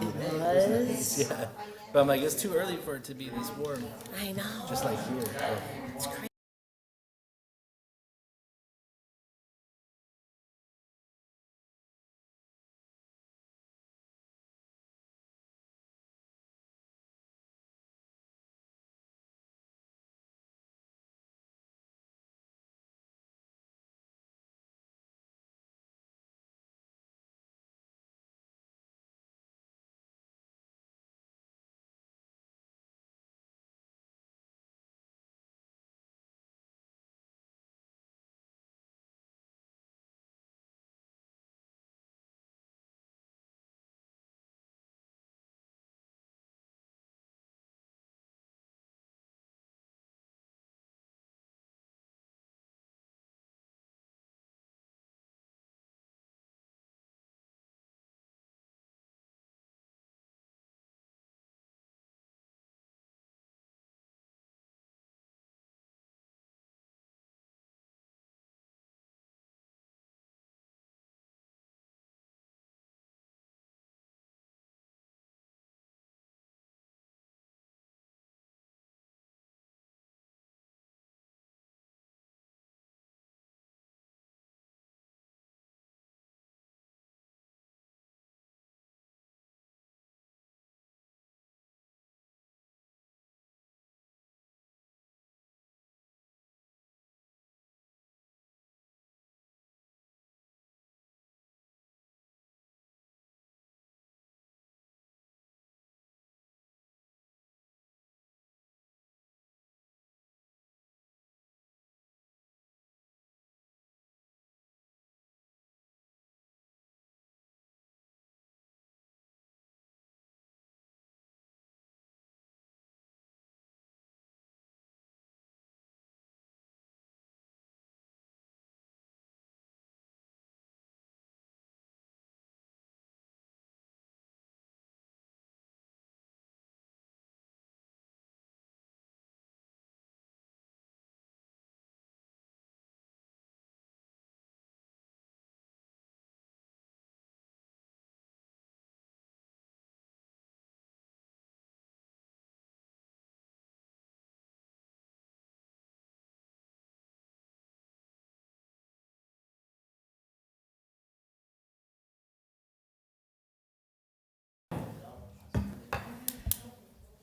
Was? Yeah. But I'm like, it's too early for it to be this warm. I know. Just like here. It's crazy.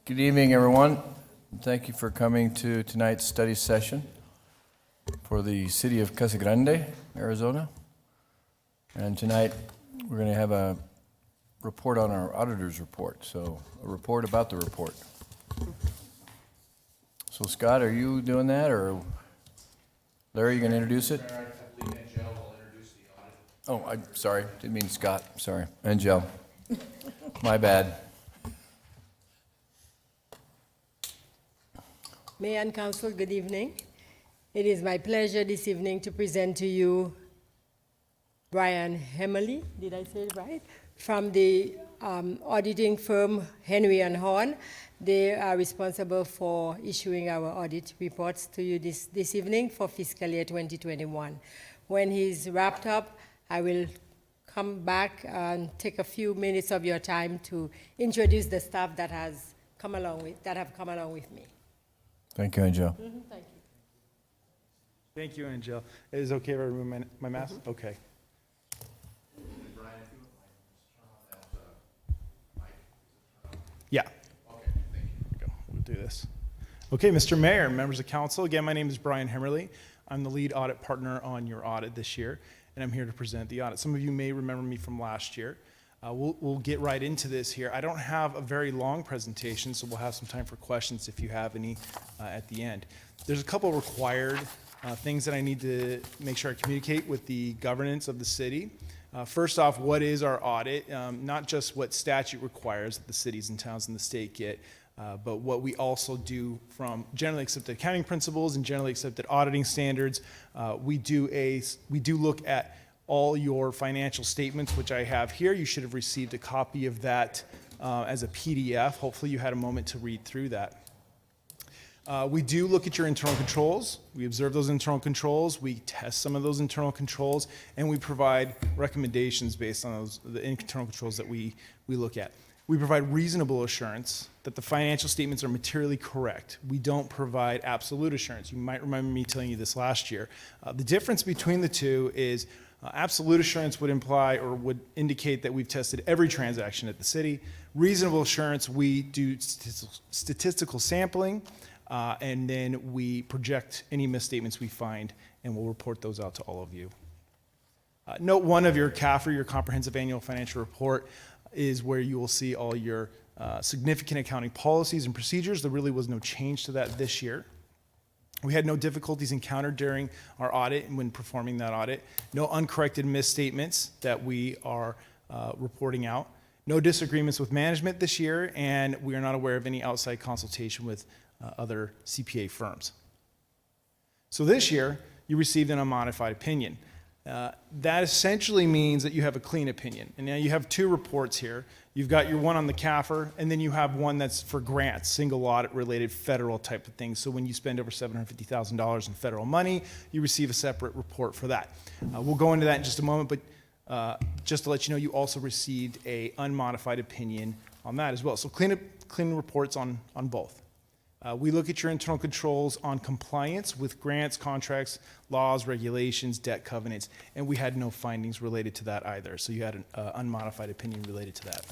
Good evening, everyone. Thank you for coming to tonight's study session for the city of Casa Grande, Arizona. And tonight, we're going to have a report on our auditor's report. So, a report about the report. So, Scott, are you doing that, or Larry, you going to introduce it? I believe Angel will introduce the audit. Oh, I'm sorry. Didn't mean Scott. Sorry. Angel. My bad. Mayor and Council, good evening. It is my pleasure this evening to present to you Brian Hemmerly, did I say it right? From the auditing firm Henry & Horn. They are responsible for issuing our audit reports to you this evening for fiscal year 2021. When he's wrapped up, I will come back and take a few minutes of your time to introduce the staff that have come along with me. Thank you, Angel. Thank you. Thank you, Angel. Is it okay if I remove my mask? Okay. Brian, if you would like, just turn on that mic. Is it turned on? Yeah. Okay, thank you. There we go. We'll do this. Okay, Mr. Mayor, members of council, again, my name is Brian Hemmerly. I'm the lead audit partner on your audit this year, and I'm here to present the audit. Some of you may remember me from last year. We'll get right into this here. I don't have a very long presentation, so we'll have some time for questions if you have any at the end. There's a couple required things that I need to make sure I communicate with the governance of the city. First off, what is our audit? Not just what statute requires that the cities and towns in the state get, but what we also do from generally accepted accounting principles and generally accepted auditing standards. We do look at all your financial statements, which I have here. You should have received a copy of that as a PDF. Hopefully you had a moment to read through that. We do look at your internal controls. We observe those internal controls. We test some of those internal controls, and we provide recommendations based on the internal controls that we look at. We provide reasonable assurance that the financial statements are materially correct. We don't provide absolute assurance. You might remember me telling you this last year. The difference between the two is absolute assurance would imply or would indicate that we've tested every transaction at the city. Reasonable assurance, we do statistical sampling, and then we project any misstatements we find, and we'll report those out to all of you. Note 1 of your CAFR, your Comprehensive Annual Financial Report, is where you will see all your significant accounting policies and procedures. There really was no change to that this year. We had no difficulties encountered during our audit and when performing that audit. No uncorrected misstatements that we are reporting out. No disagreements with management this year, and we are not aware of any outside consultation with other CPA firms. So this year, you received an unmodified opinion. That essentially means that you have a clean opinion. And now you have 2 reports here. You've got your one on the CAFR, and then you have one that's for grants, single audit related federal type of things. So when you spend over $750,000 in federal money, you receive a separate report for that. We'll go into that in just a moment, but just to let you know, you also received a unmodified opinion on that as well. So clean reports on both. We look at your internal controls on compliance with grants, contracts, laws, regulations, debt covenants, and we had no findings related to that either. So you had an unmodified opinion related to that.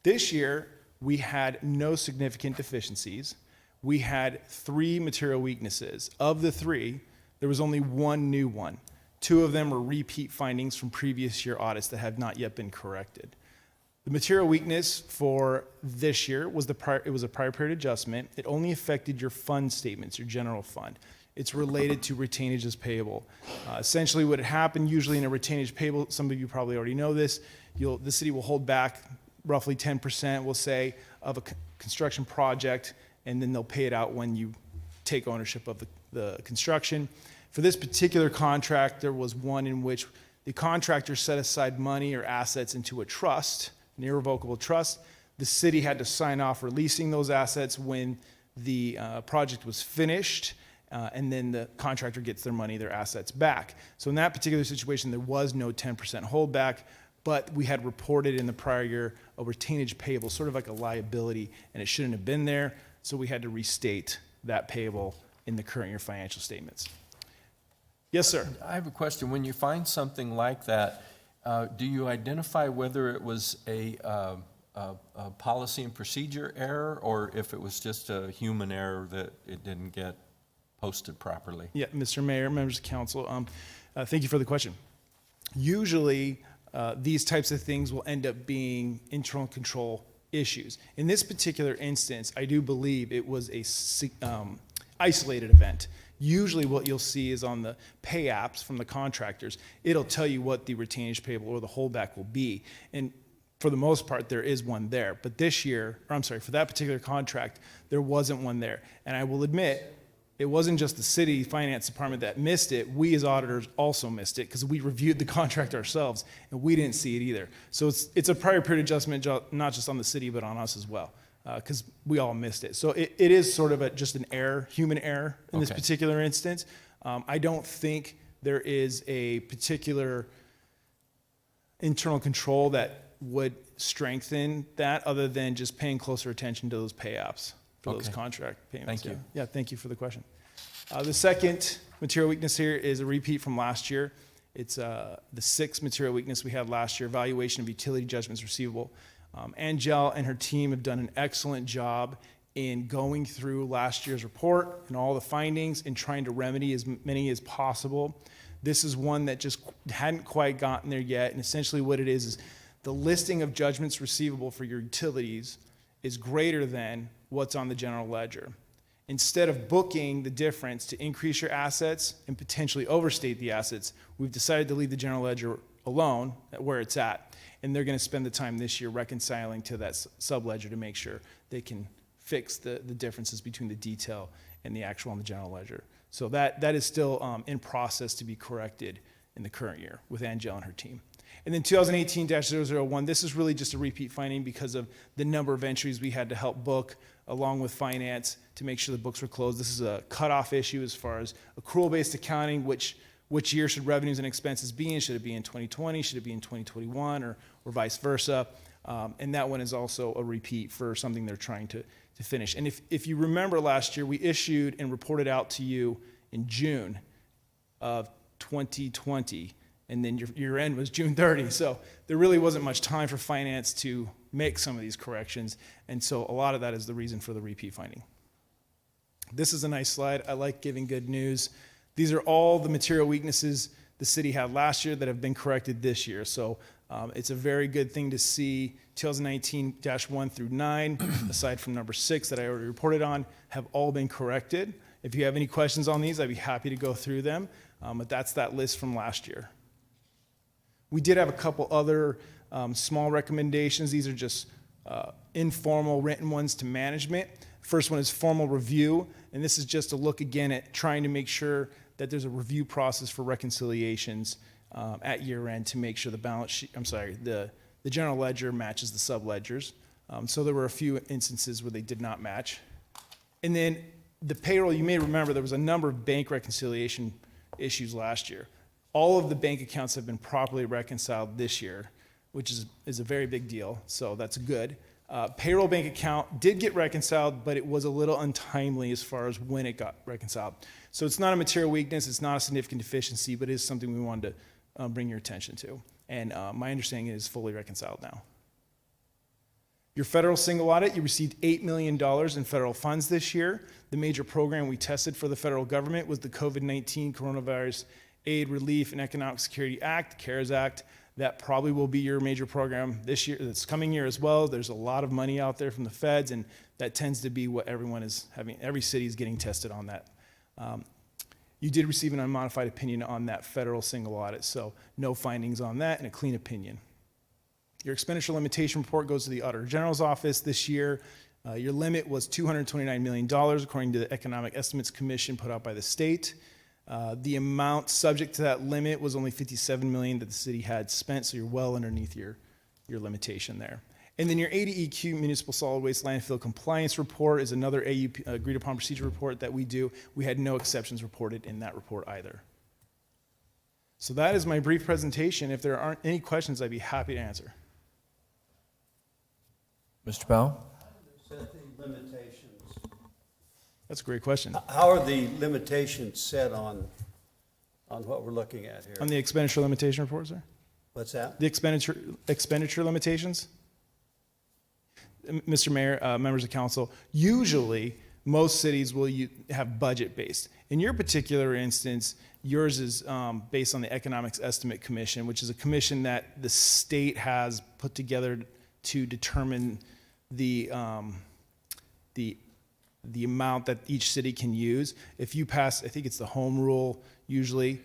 This year, we had no significant deficiencies. We had 3 material weaknesses. Of the 3, there was only 1 new one. 2 of them were repeat findings from previous year audits that have not yet been corrected. The material weakness for this year was it was a prior period adjustment. It only affected your fund statements, your general fund. It's related to retainages payable. Essentially what had happened usually in a retainage payable, some of you probably already know this, the city will hold back roughly 10%, we'll say, of a construction project, and then they'll pay it out when you take ownership of the construction. For this particular contract, there was one in which the contractor set aside money or assets into a trust, an irrevocable trust. The city had to sign off releasing those assets when the project was finished, and then the contractor gets their money, their assets back. So in that particular situation, there was no 10% holdback, but we had reported in the prior year a retainage payable, sort of like a liability, and it shouldn't have been there, so we had to restate that payable in the current year financial statements. Yes, sir. I have a question. When you find something like that, do you identify whether it was a policy and procedure error or if it was just a human error that it didn't get posted properly? Yeah, Mr. Mayor, members of council, thank you for the question. Usually, these types of things will end up being internal control issues. In this particular instance, I do believe it was a isolated event. Usually what you'll see is on the pay apps from the contractors, it'll tell you what the retainage payable or the holdback will be. And for the most part, there is one there. But this year, or I'm sorry, for that particular contract, there wasn't one there. And I will admit, it wasn't just the city finance department that missed it. We as auditors also missed it because we reviewed the contract ourselves and we didn't see it either. So it's a prior period adjustment, not just on the city, but on us as well. Because we all missed it. So it is sort of just an error, human error in this particular instance. I don't think there is a particular internal control that would strengthen that other than just paying closer attention to those pay apps for those contract payments. Thank you. Yeah, thank you for the question. The second material weakness here is a repeat from last year. It's the 6th material weakness we had last year, valuation of utility judgments receivable. Angel and her team have done an excellent job in going through last year's report and all the findings and trying to remedy as many as possible. This is one that just hadn't quite gotten there yet, and essentially what it is the listing of judgments receivable for your utilities is greater than what's on the general ledger. Instead of booking the difference to increase your assets and potentially overstate the assets, we've decided to leave the general ledger alone at where it's at. And they're going to spend the time this year reconciling to that subledger to make sure they can fix the differences between the detail and the actual on the general ledger. So that is still in process to be corrected in the current year with Angel and her team. And then 2018-001, this is really just a repeat finding because of the number of entries we had to help book along with finance to make sure the books were closed. This is a cutoff issue as far as accrual-based accounting, which year should revenues and expenses be in? Should it be in 2020? Should it be in 2021 or vice versa? And that one is also a repeat for something they're trying to finish. And if you remember last year, we issued and reported out to you in June of 2020, and then your year end was June 30. So there really wasn't much time for finance to make some of these corrections. And so a lot of that is the reason for the repeat finding. This is a nice slide. I like giving good news. These are all the material weaknesses the city had last year that have been corrected this year. So it's a very good thing to see 2019-1 through 9, aside from number 6 that I already reported on, have all been corrected. If you have any questions on these, I'd be happy to go through them. But that's that list from last year. We did have a couple other small recommendations. These are just informal written ones to management. First one is formal review, and this is just a look again at trying to make sure that there's a review process for reconciliations at year end to make sure the balance sheet, the general ledger matches the sub ledgers. So there were a few instances where they did not match. And then the payroll, you may remember there was a number of bank reconciliation issues last year. All of the bank accounts have been properly reconciled this year, which is a very big deal, so that's good. Payroll bank account did get reconciled, but it was a little untimely as far as when it got reconciled. So it's not a material weakness, it's not a significant deficiency, but it is something we wanted to bring your attention to. And my understanding is fully reconciled now. Your federal single audit, you received $8 million in federal funds this year. The major program we tested for the federal government was the COVID-19 Coronavirus Aid, Relief, and Economic Security Act, CARES Act. That probably will be your major program this year, this coming year as well. There's a lot of money out there from the feds, and that tends to be what everyone is having. Every city is getting tested on that. You did receive an unmodified opinion on that federal single audit, so no findings on that and a clean opinion. Your expenditure limitation report goes to the Auditor General's office this year. Your limit was $229 million, according to the Economic Estimates Commission put out by the state. The amount subject to that limit was only $57 million that the city had spent, so you're well underneath your limitation there. And then your ADEQ Municipal Solid Waste Landfill Compliance Report is another AUP, Agreed Upon Procedure report that we do. We had no exceptions reported in that report either. So that is my brief presentation. If there aren't any questions, I'd be happy to answer. Mr. Powell? Set the limitations. That's a great question. How are the limitations set on what we're looking at here? On the expenditure limitation report, sir? What's that? The expenditure limitations? Mr. Mayor, members of council, usually most cities will have budget-based. In your particular instance, yours is based on the Economics Estimate Commission, which is a commission that the state has put together to determine the amount that each city can use. If you pass, I think it's the home rule usually,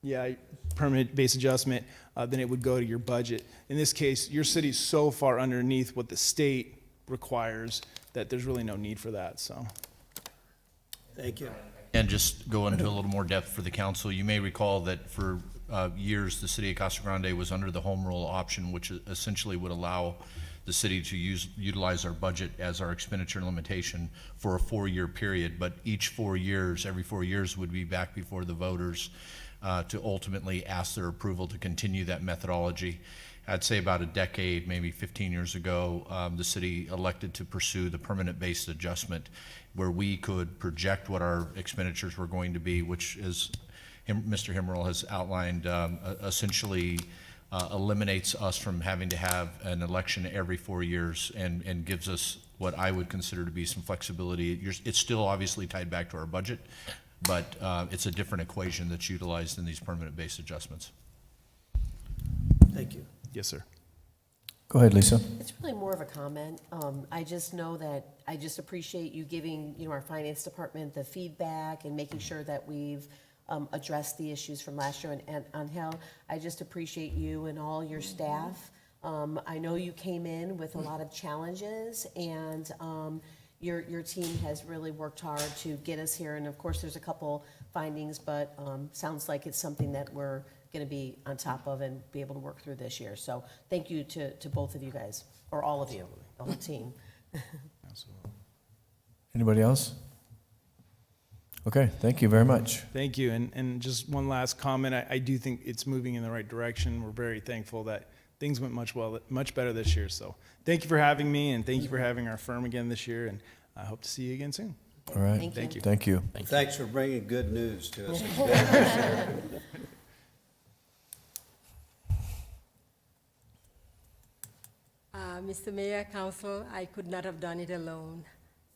yeah, permanent base adjustment, then it would go to your budget. In this case, your city's so far underneath what the state requires that there's really no need for that, so. Thank you. And just go into a little more depth for the council, you may recall that for years, the city of Casa Grande was under the home rule option, which essentially would allow the city to utilize our budget as our expenditure limitation for a 4-year period. But each 4 years, every 4 years would be back before the voters to ultimately ask their approval to continue that methodology. I'd say about a decade, maybe 15 years ago, the city elected to pursue the permanent based adjustment where we could project what our expenditures were going to be, which is, Mr. Himmerl has outlined, essentially eliminates us from having to have an election every 4 years and gives us what I would consider to be some flexibility. It's still obviously tied back to our budget, but it's a different equation that's utilized in these permanent based adjustments. Thank you. Yes, sir. Go ahead, Lisa. It's really more of a comment. I just know that I just appreciate you giving, our finance department the feedback and making sure that we've addressed the issues from last year. And Angel, I just appreciate you and all your staff. I know you came in with a lot of challenges, and your team has really worked hard to get us here. And of course, there's a couple findings, but sounds like it's something that we're going to be on top of and be able to work through this year. So thank you to both of you guys, or all of you, the whole team. Absolutely. Anybody else? Okay, thank you very much. Thank you. And just one last comment. I do think it's moving in the right direction. We're very thankful that things went much better this year. So thank you for having me, and thank you for having our firm again this year, and I hope to see you again soon. All right. Thank you. Thank you. Thanks for bringing good news to us. It's good to see. Mr. Mayor, Council, I could not have done it alone.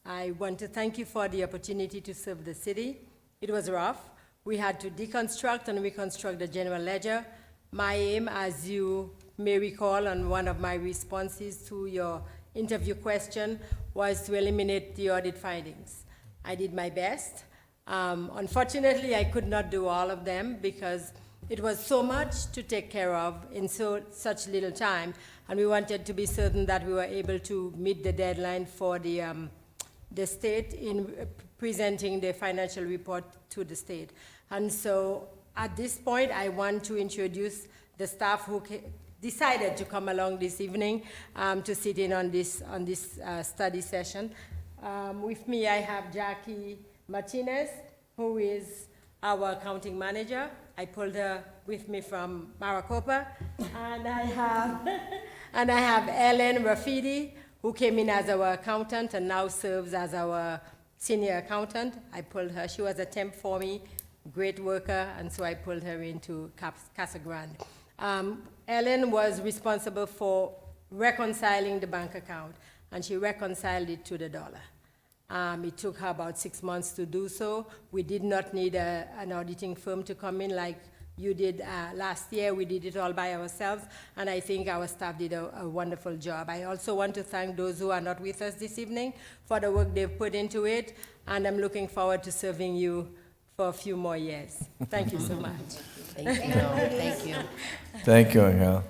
I want to thank you for the opportunity to serve the city. It was rough. We had to deconstruct and reconstruct the general ledger. My aim, as you may recall on one of my responses to your interview question, was to eliminate the audit findings. I did my best. Unfortunately, I could not do all of them because it was so much to take care of in such little time, and we wanted to be certain that we were able to meet the deadline for the state in presenting the financial report to the state. And so at this point, I want to introduce the staff who decided to come along this evening to sit in on this study session. With me, I have Jackie Martinez, who is our accounting manager. I pulled her with me from Maricopa. And I have Ellen Rafidi, who came in as our accountant and now serves as our senior accountant. I pulled her. She was a temp for me, great worker, and so I pulled her into Casa Grande. Ellen was responsible for reconciling the bank account, and she reconciled it to the dollar. It took her about 6 months to do so. We did not need an auditing firm to come in like you did last year. We did it all by ourselves, and I think our staff did a wonderful job. I also want to thank those who are not with us this evening for the work they've put into it, and I'm looking forward to serving you for a few more years. Thank you so much. Thank you. Thank you. Thank you, Angel.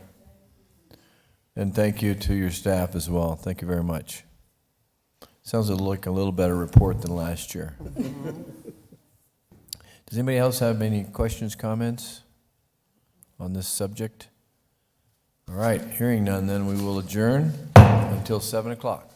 And thank you to your staff as well. Thank you very much. Sounds like a little better report than last year. Does anybody else have any questions, comments on this subject? All right, hearing none, then we will adjourn until 7 o'clock.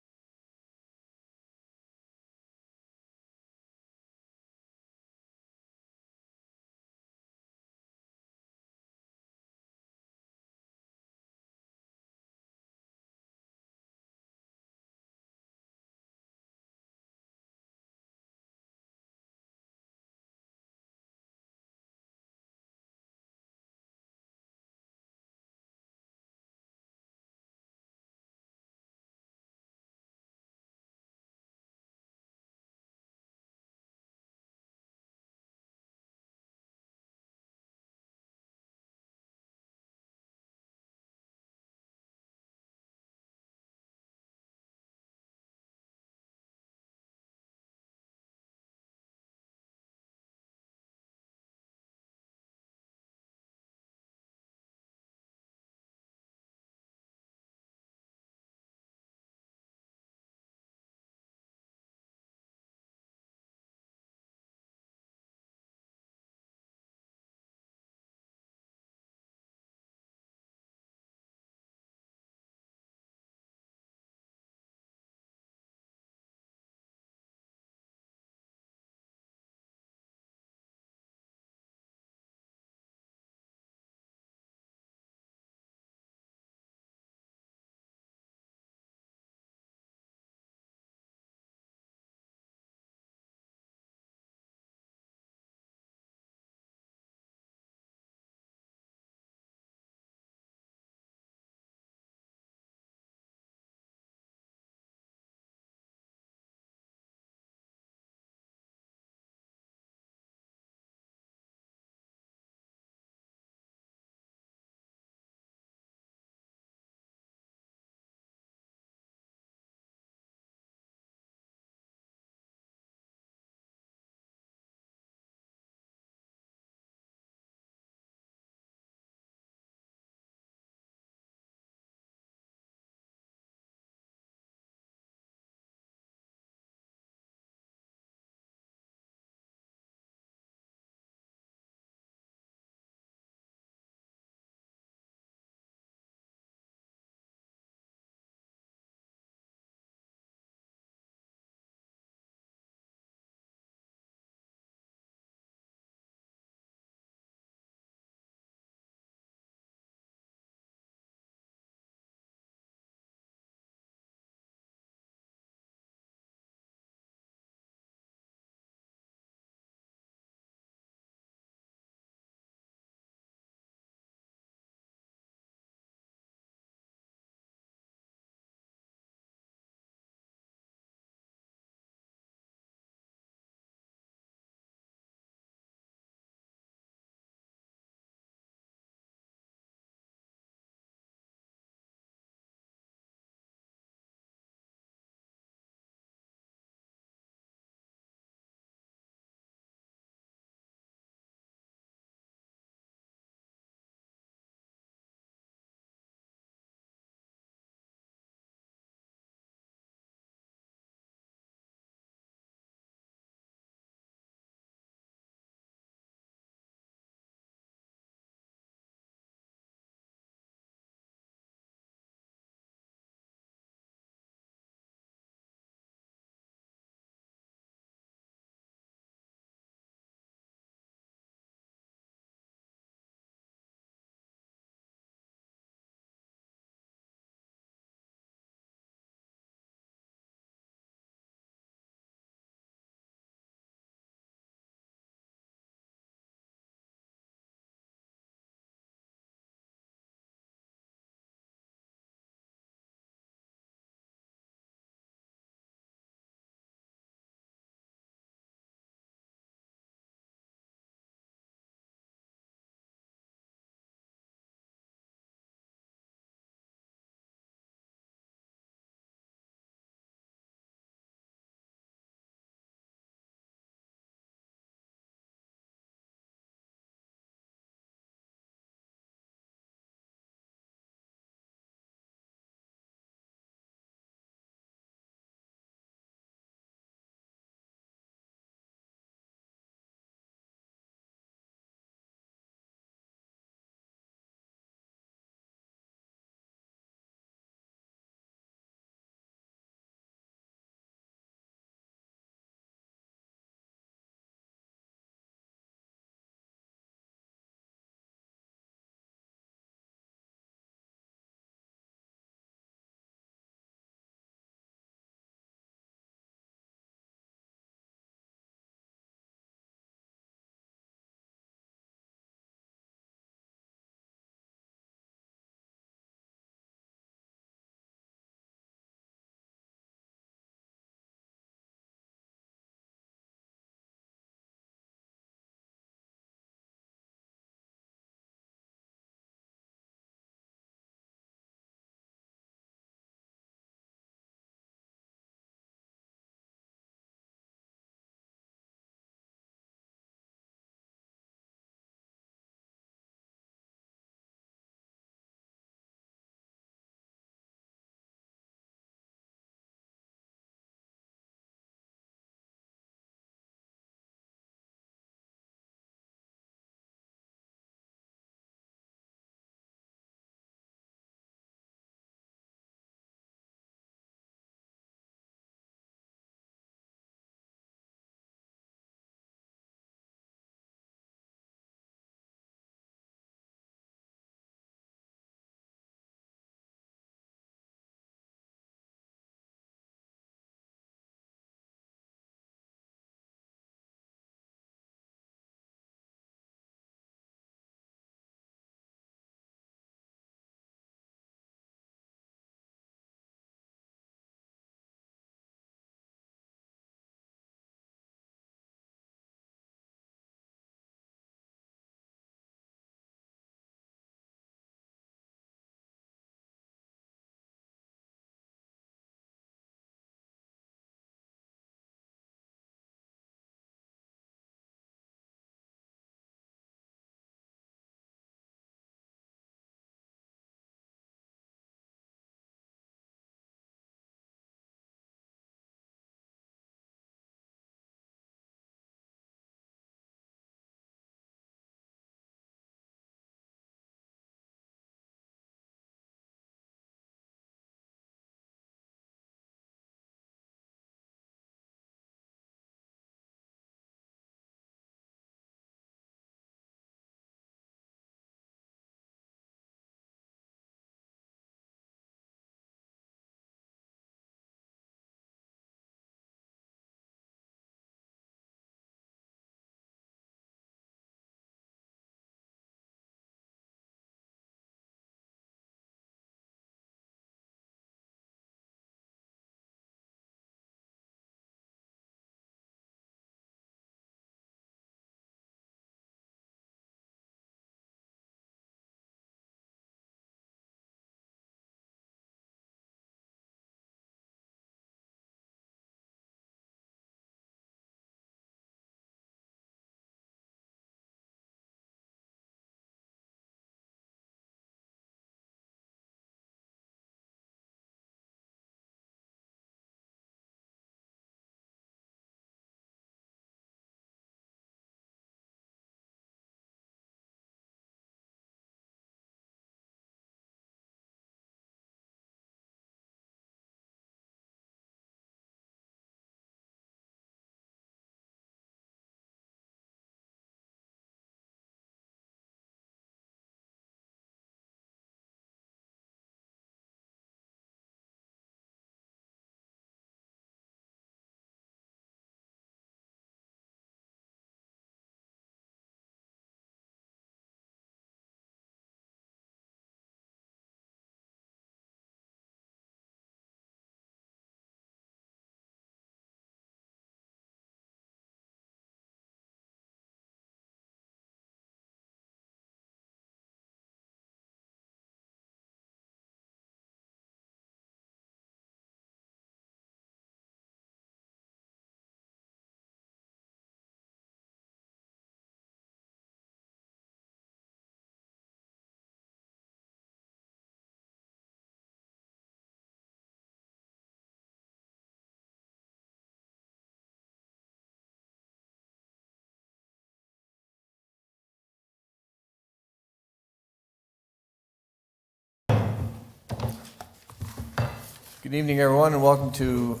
Good evening, everyone, and welcome to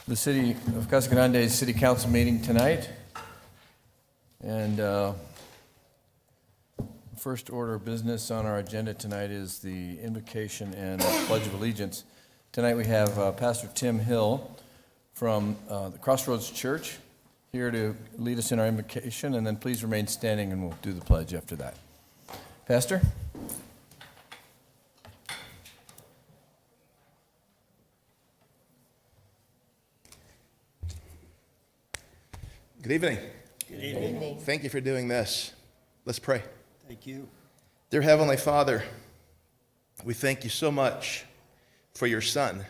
the City of Casa Grande's City Council meeting tonight. And first order of business on our agenda tonight is the invocation and pledge of allegiance. Tonight we have Pastor Tim Hill from the Crossroads Church here to lead us in our invocation, and then please remain standing and we'll do the pledge after that. Pastor? Good evening. Good evening. Thank you for doing this. Let's pray. Thank you. Dear Heavenly Father, we thank you so much for your Son.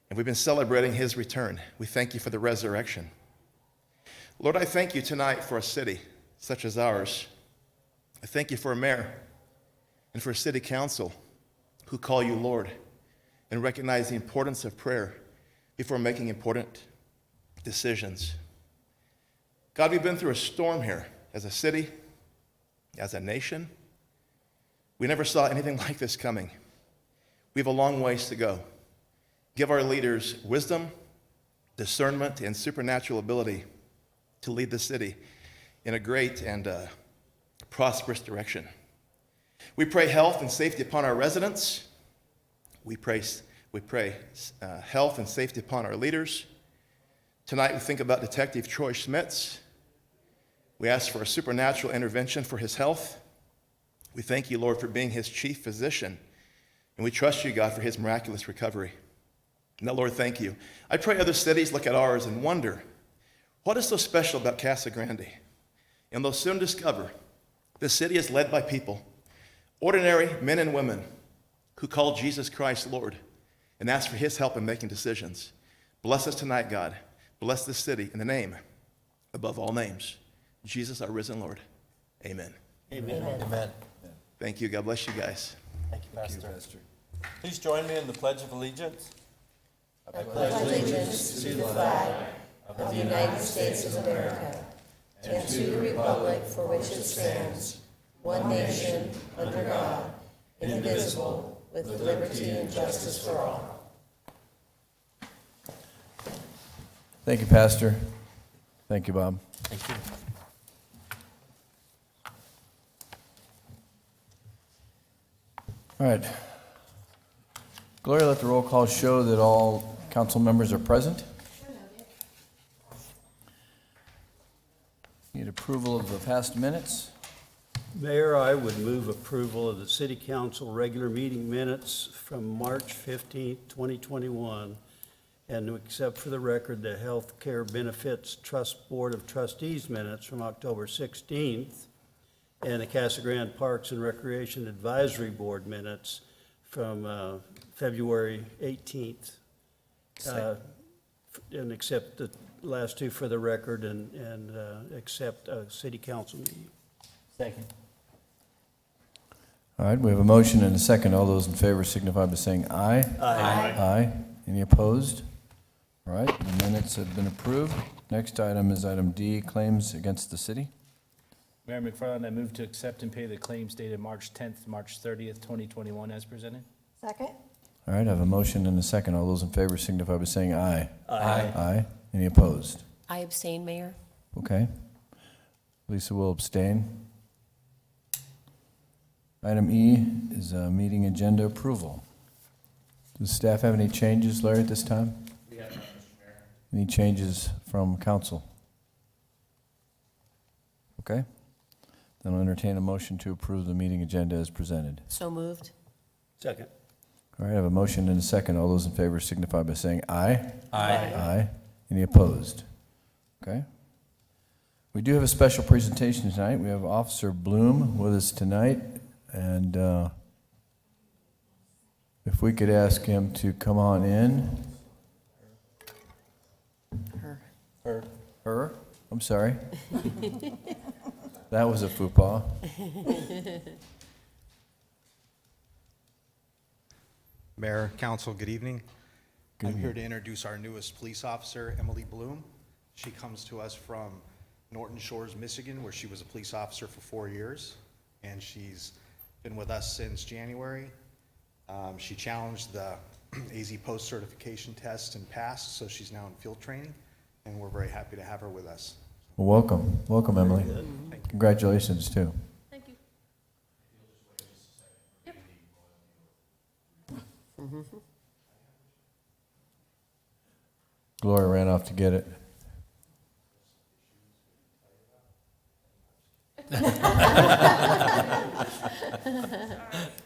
And we've been celebrating his return. We thank you for the resurrection. Lord, I thank you tonight for a city such as ours. I thank you for a mayor and for a city council who call you Lord and recognize the importance of prayer before making important decisions. God, we've been through a storm here as a city, as a nation. We never saw anything like this coming. We have a long ways to go. Give our leaders wisdom, discernment, and supernatural ability to lead the city in a great and prosperous direction. We pray health and safety upon our residents. We pray health and safety upon our leaders. Tonight we think about Detective Troy Schmitz. We ask for a supernatural intervention for his health. We thank you, Lord, for being his chief physician. And we trust you, God, for his miraculous recovery. Now, Lord, thank you. I pray other cities look at ours and wonder, what is so special about Casa Grande? And they'll soon discover this city is led by people, ordinary men and women who call Jesus Christ Lord and ask for his help in making decisions. Bless us tonight, God. Bless this city in the name above all names, Jesus, our risen Lord. Amen. Amen. Amen. Thank you. God bless you guys. Thank you, Pastor. Please join me in the Pledge of Allegiance. Allegiance to the flag of the United States of America and to the republic for which it stands, one nation, under God, indivisible, with liberty and justice for all. Thank you, Pastor. Thank you, Bob. Thank you. All right. Gloria, let the roll call show that all council members are present. Need approval of the past minutes. Mayor, I would move approval of the City Council regular meeting minutes from March 15th, 2021, and to accept for the record the Health Care Benefits Trust Board of Trustees minutes from October 16th, and the Casa Grande Parks and Recreation Advisory Board minutes from February 18th. And accept the last two for the record and accept a City Council meeting. Second. All right, we have a motion and a second. All those in favor signify by saying aye. Aye. Aye. Any opposed? All right, the minutes have been approved. Next item is item D, claims against the city. Mayor McFarland, I move to accept and pay the claims dated March 10th, March 30th, 2021 as presented. Second? All right, I have a motion and a second. All those in favor signify by saying aye. Aye. Aye. Any opposed? I abstain, Mayor. Okay. Lisa will abstain. Item E is meeting agenda approval. Does staff have any changes, Larry, at this time? We have none, Mr. Mayor. Any changes from council? Okay. Then I'll entertain a motion to approve the meeting agenda as presented. So moved. Second. All right, I have a motion and a second. All those in favor signify by saying aye. Aye. Aye. Any opposed? Okay. We do have a special presentation tonight. We have Officer Bloom with us tonight. And if we could ask him to come on in. Her? I'm sorry. That was a faux pas. Mayor, Council, good evening. I'm here to introduce our newest police officer, Emily Bloom. She comes to us from Norton Shores, Michigan, where she was a police officer for 4 years, and she's been with us since January. She challenged the AZ post certification test and passed, so she's now in field training, and we're very happy to have her with us. Well, welcome. Welcome, Emily. Congratulations, too. Thank you. Gloria ran off to get it.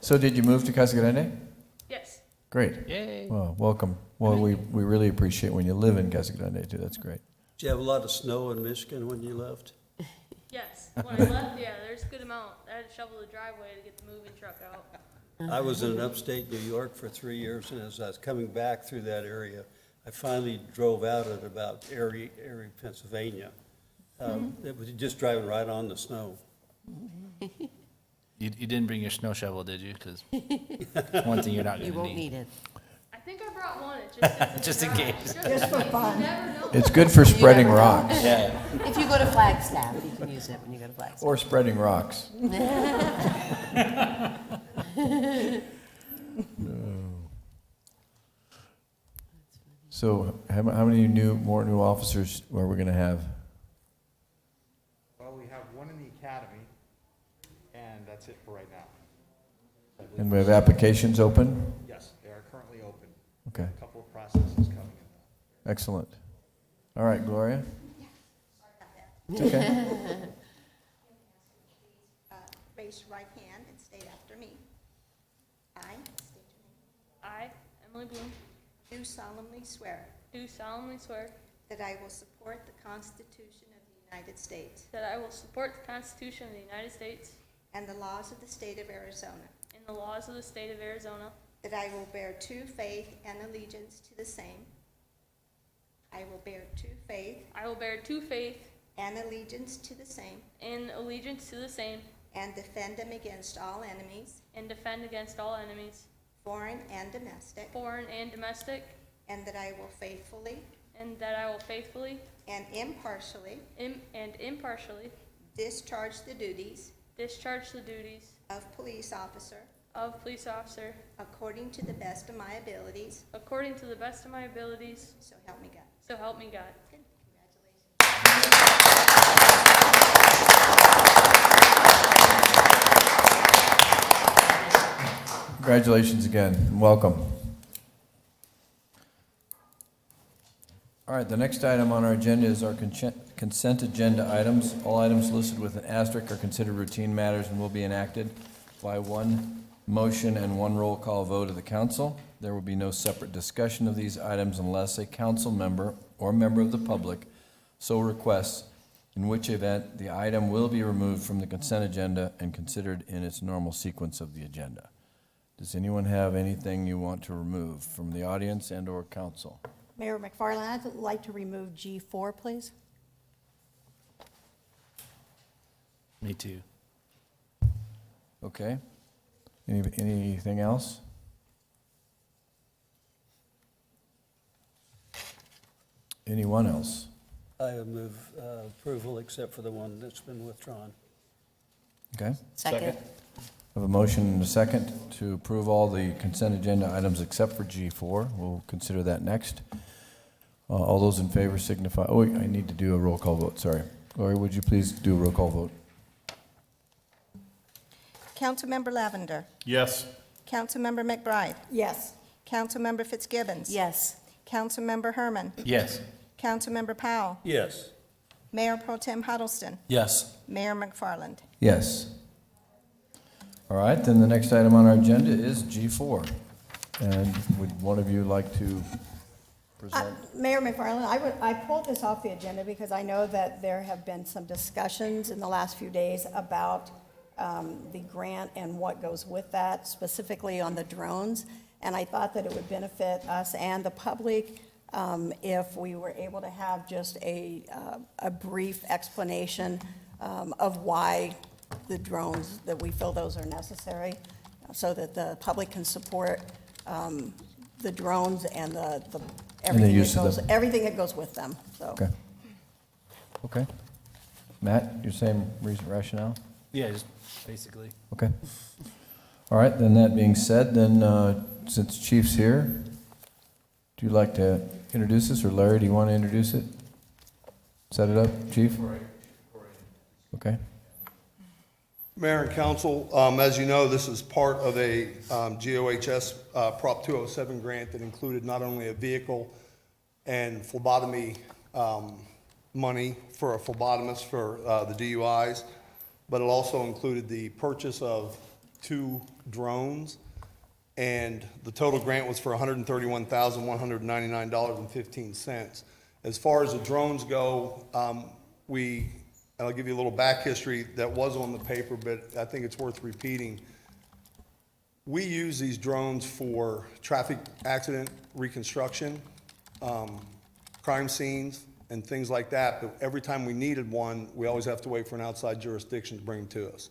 So did you move to Casa Grande? Yes. Great. Yay. Well, welcome. Well, we really appreciate when you live in Casa Grande, too. That's great. Did you have a lot of snow in Michigan when you left? Yes. When I left, yeah, there's a good amount. I had to shovel the driveway to get the moving truck out. I was in upstate New York for 3 years, and as I was coming back through that area, I finally drove out at about Erie, Pennsylvania. It was just driving right on the snow. You didn't bring your snow shovel, did you? Because one thing you're not You going won't to need it. I think I brought one. It Just in case. Just for fun. You never know. It's good for spreading rocks Yeah. If you go to Flagstaff, you can use it when you go to Flagstaff. or spreading rocks. So how many more new officers are we going to have? Well, we have one in the academy, and that's it for right now. And we have applications open? Yes, they are currently open. Okay, A couple of processes coming in. excellent. All right, Gloria? It's okay. Raise your right hand and state after me. I, state your name, I, Emily Bloom, do solemnly swear do solemnly swear that I will support the Constitution of the United States that I will support the Constitution of the United States and the laws of the state of Arizona, and the laws of the state of Arizona, that I will bear true faith and allegiance to the same. I will bear true faith I will bear true faith and allegiance to the same and allegiance to the same, and defend them against all enemies, and defend against all enemies, foreign and domestic, foreign and domestic, and that I will faithfully and that I will faithfully and impartially and impartially discharge the duties discharge the duties of police officer of police officer according to the best of my abilities, according to the best of my abilities, so help me God. so help me God. Congratulations. Congratulations again, and welcome. All right, the next item on our agenda is our consent agenda items. All items listed with an asterisk are considered routine matters and will be enacted by one motion and one roll call vote of the council. There will be no separate discussion of these items unless a council member or member of the public so requests, in which event the item will be removed from the consent agenda and considered in its normal sequence of the agenda. Does anyone have anything you want to remove from the audience and/or council? Mayor McFarland, I'd like to remove G4, please. Me too. Okay. Anything else? Anyone else? I would move approval except for the one that's been withdrawn. Okay. Second. I have a motion and a second to approve all the consent agenda items except for G4. We'll consider that next. All those in favor signify, oh, I need to do a roll call vote, sorry. Gloria, would you please do a roll call vote? Councilmember Lavender. Yes. Councilmember McBride. Yes. Councilmember Fitzgibbons. Yes. Councilmember Herman. Yes. Councilmember Powell. Yes. Mayor Pro Tem Huddleston. Yes. Mayor McFarland. Yes. All right, then the next item on our agenda is G4. And would one of you like to present? Mayor McFarland, I pulled this off the agenda because I know that there have been some discussions in the last few days about the grant and what goes with that, specifically on the drones. And I thought that it would benefit us and the public if we were able to have just a brief explanation of why the drones, that we feel those are necessary, so that the public can support the drones and everything that goes with them, so. Okay. Okay. Matt, your same rationale? Yeah, just basically. Okay. All right, then that being said, then since Chief's here, you like to introduce this, or Larry, do you want to introduce it? Set it up, Chief? Okay. Mayor and council, as you know, this is part of a GOHS Prop 207 grant that included not only a vehicle and phlebotomy money for a phlebotomist for the DUIs, but it also included the purchase of 2 drones, and the total grant was for $131,199.15. As far as the drones go, I'll give you a little back history that was on the paper, but I think it's worth repeating. We use these drones for traffic accident reconstruction, crime scenes, and things like that, but every time we needed one, we always have to wait for an outside jurisdiction to bring them to us,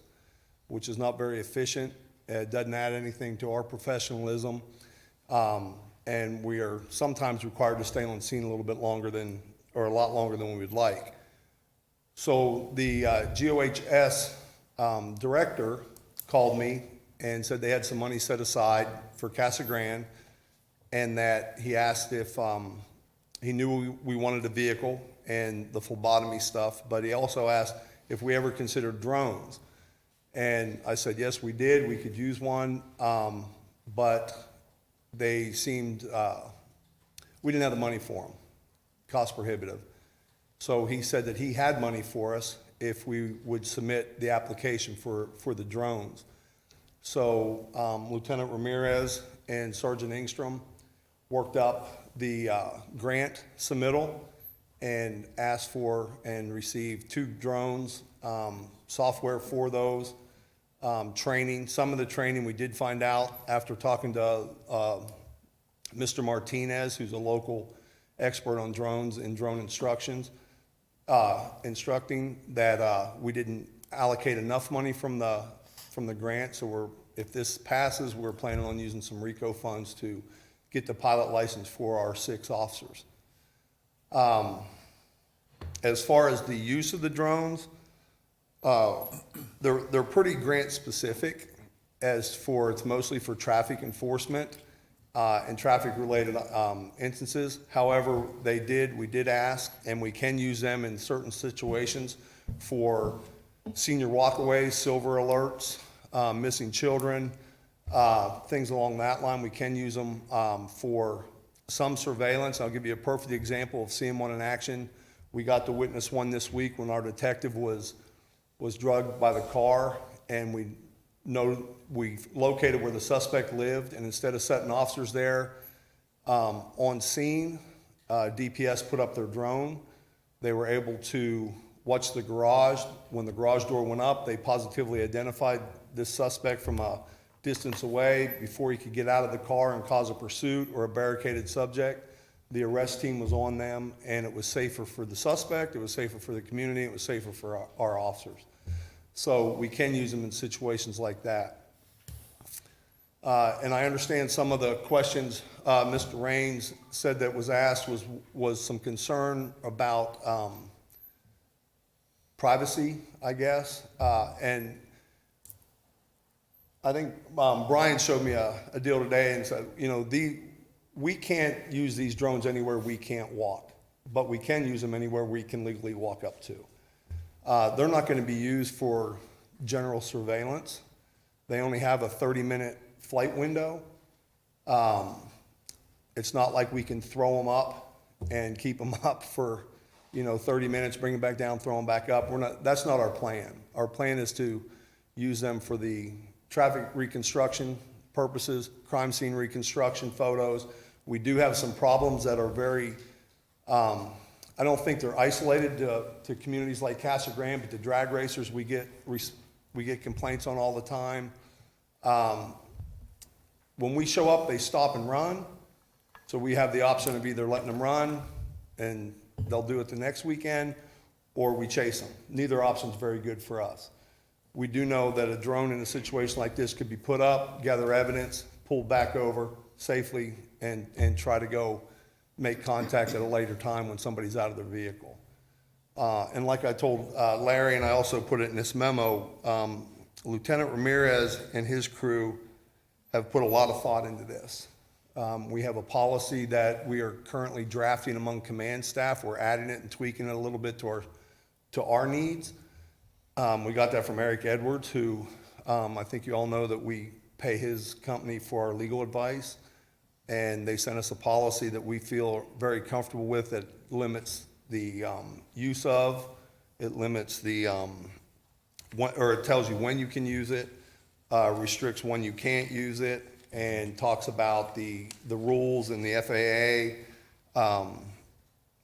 which is not very efficient. It doesn't add anything to our professionalism, and we are sometimes required to stay on scene a little bit longer than, or a lot longer than we would like. So the GOHS director called me and said they had some money set aside for Casa Grande, and that he asked if he knew we wanted a vehicle and the phlebotomy stuff, but he also asked if we ever considered drones. And I said, yes, we did. We could use one, but they seemed, we didn't have the money for them, cost prohibitive. So he said that he had money for us if we would submit the application for the drones. So Lieutenant Ramirez and Sergeant Engstrom worked up the grant submittal and asked for and received 2 drones, software for those, training. Some of the training we did find out after talking to Mr. Martinez, who's a local expert on drones and drone instructing that we didn't allocate enough money from the grant. So if this passes, we're planning on using some RICO funds to get the pilot license for our 6 officers. As far as the use of the drones, they're pretty grant specific. It's mostly for traffic enforcement and traffic related instances. However, we did ask, and we can use them in certain situations for senior walkaways, silver alerts, missing children, things along that line. We can use them for some surveillance. I'll give you a perfect example of seeing one in action. We got to witness one this week when our detective was drugged by the car, and we located where the suspect lived, and instead of setting officers there on scene, DPS put up their drone. They were able to watch the garage. When the garage door went up, they positively identified this suspect from a distance away before he could get out of the car and cause a pursuit or a barricaded subject. The arrest team was on them, and it was safer for the suspect, it was safer for the community, it was safer for our officers. So we can use them in situations like that. And I understand some of the questions Mr. Raines said that was asked was some concern about privacy, I guess. And I think Brian showed me a deal today and said, we can't use these drones anywhere we can't walk, but we can use them anywhere we can legally walk up to. They're not going to be used for general surveillance. They only have a 30-minute flight window. It's not like we can throw them up and keep them up for 30 minutes, bring them back down, throw them back up. That's not our plan. Our plan is to use them for the traffic reconstruction purposes, crime scene reconstruction photos. We do have some problems that are very, I don't think they're isolated to communities like Casa Grande, but the drag racers we get complaints on all the time. When we show up, they stop and run. So we have the option of either letting them run and they'll do it the next weekend, or we chase them. Neither option is very good for us. We do know that a drone in a situation like this could be put up, gather evidence, pulled back over safely, and try to go make contact at a later time when somebody's out of their vehicle. And like I told Larry, and I also put it in this memo, Lieutenant Ramirez and his crew have put a lot of thought into this. We have a policy that we are currently drafting among command staff. We're adding it and tweaking it a little bit to our needs. We got that from Eric Edwards, who, I think you all know that we pay his company for our legal advice. And they sent us a policy that we feel very comfortable with that limits the use of, it limits the, or it tells you when you can use it, restricts when you can't use it, and talks about the rules and the FAA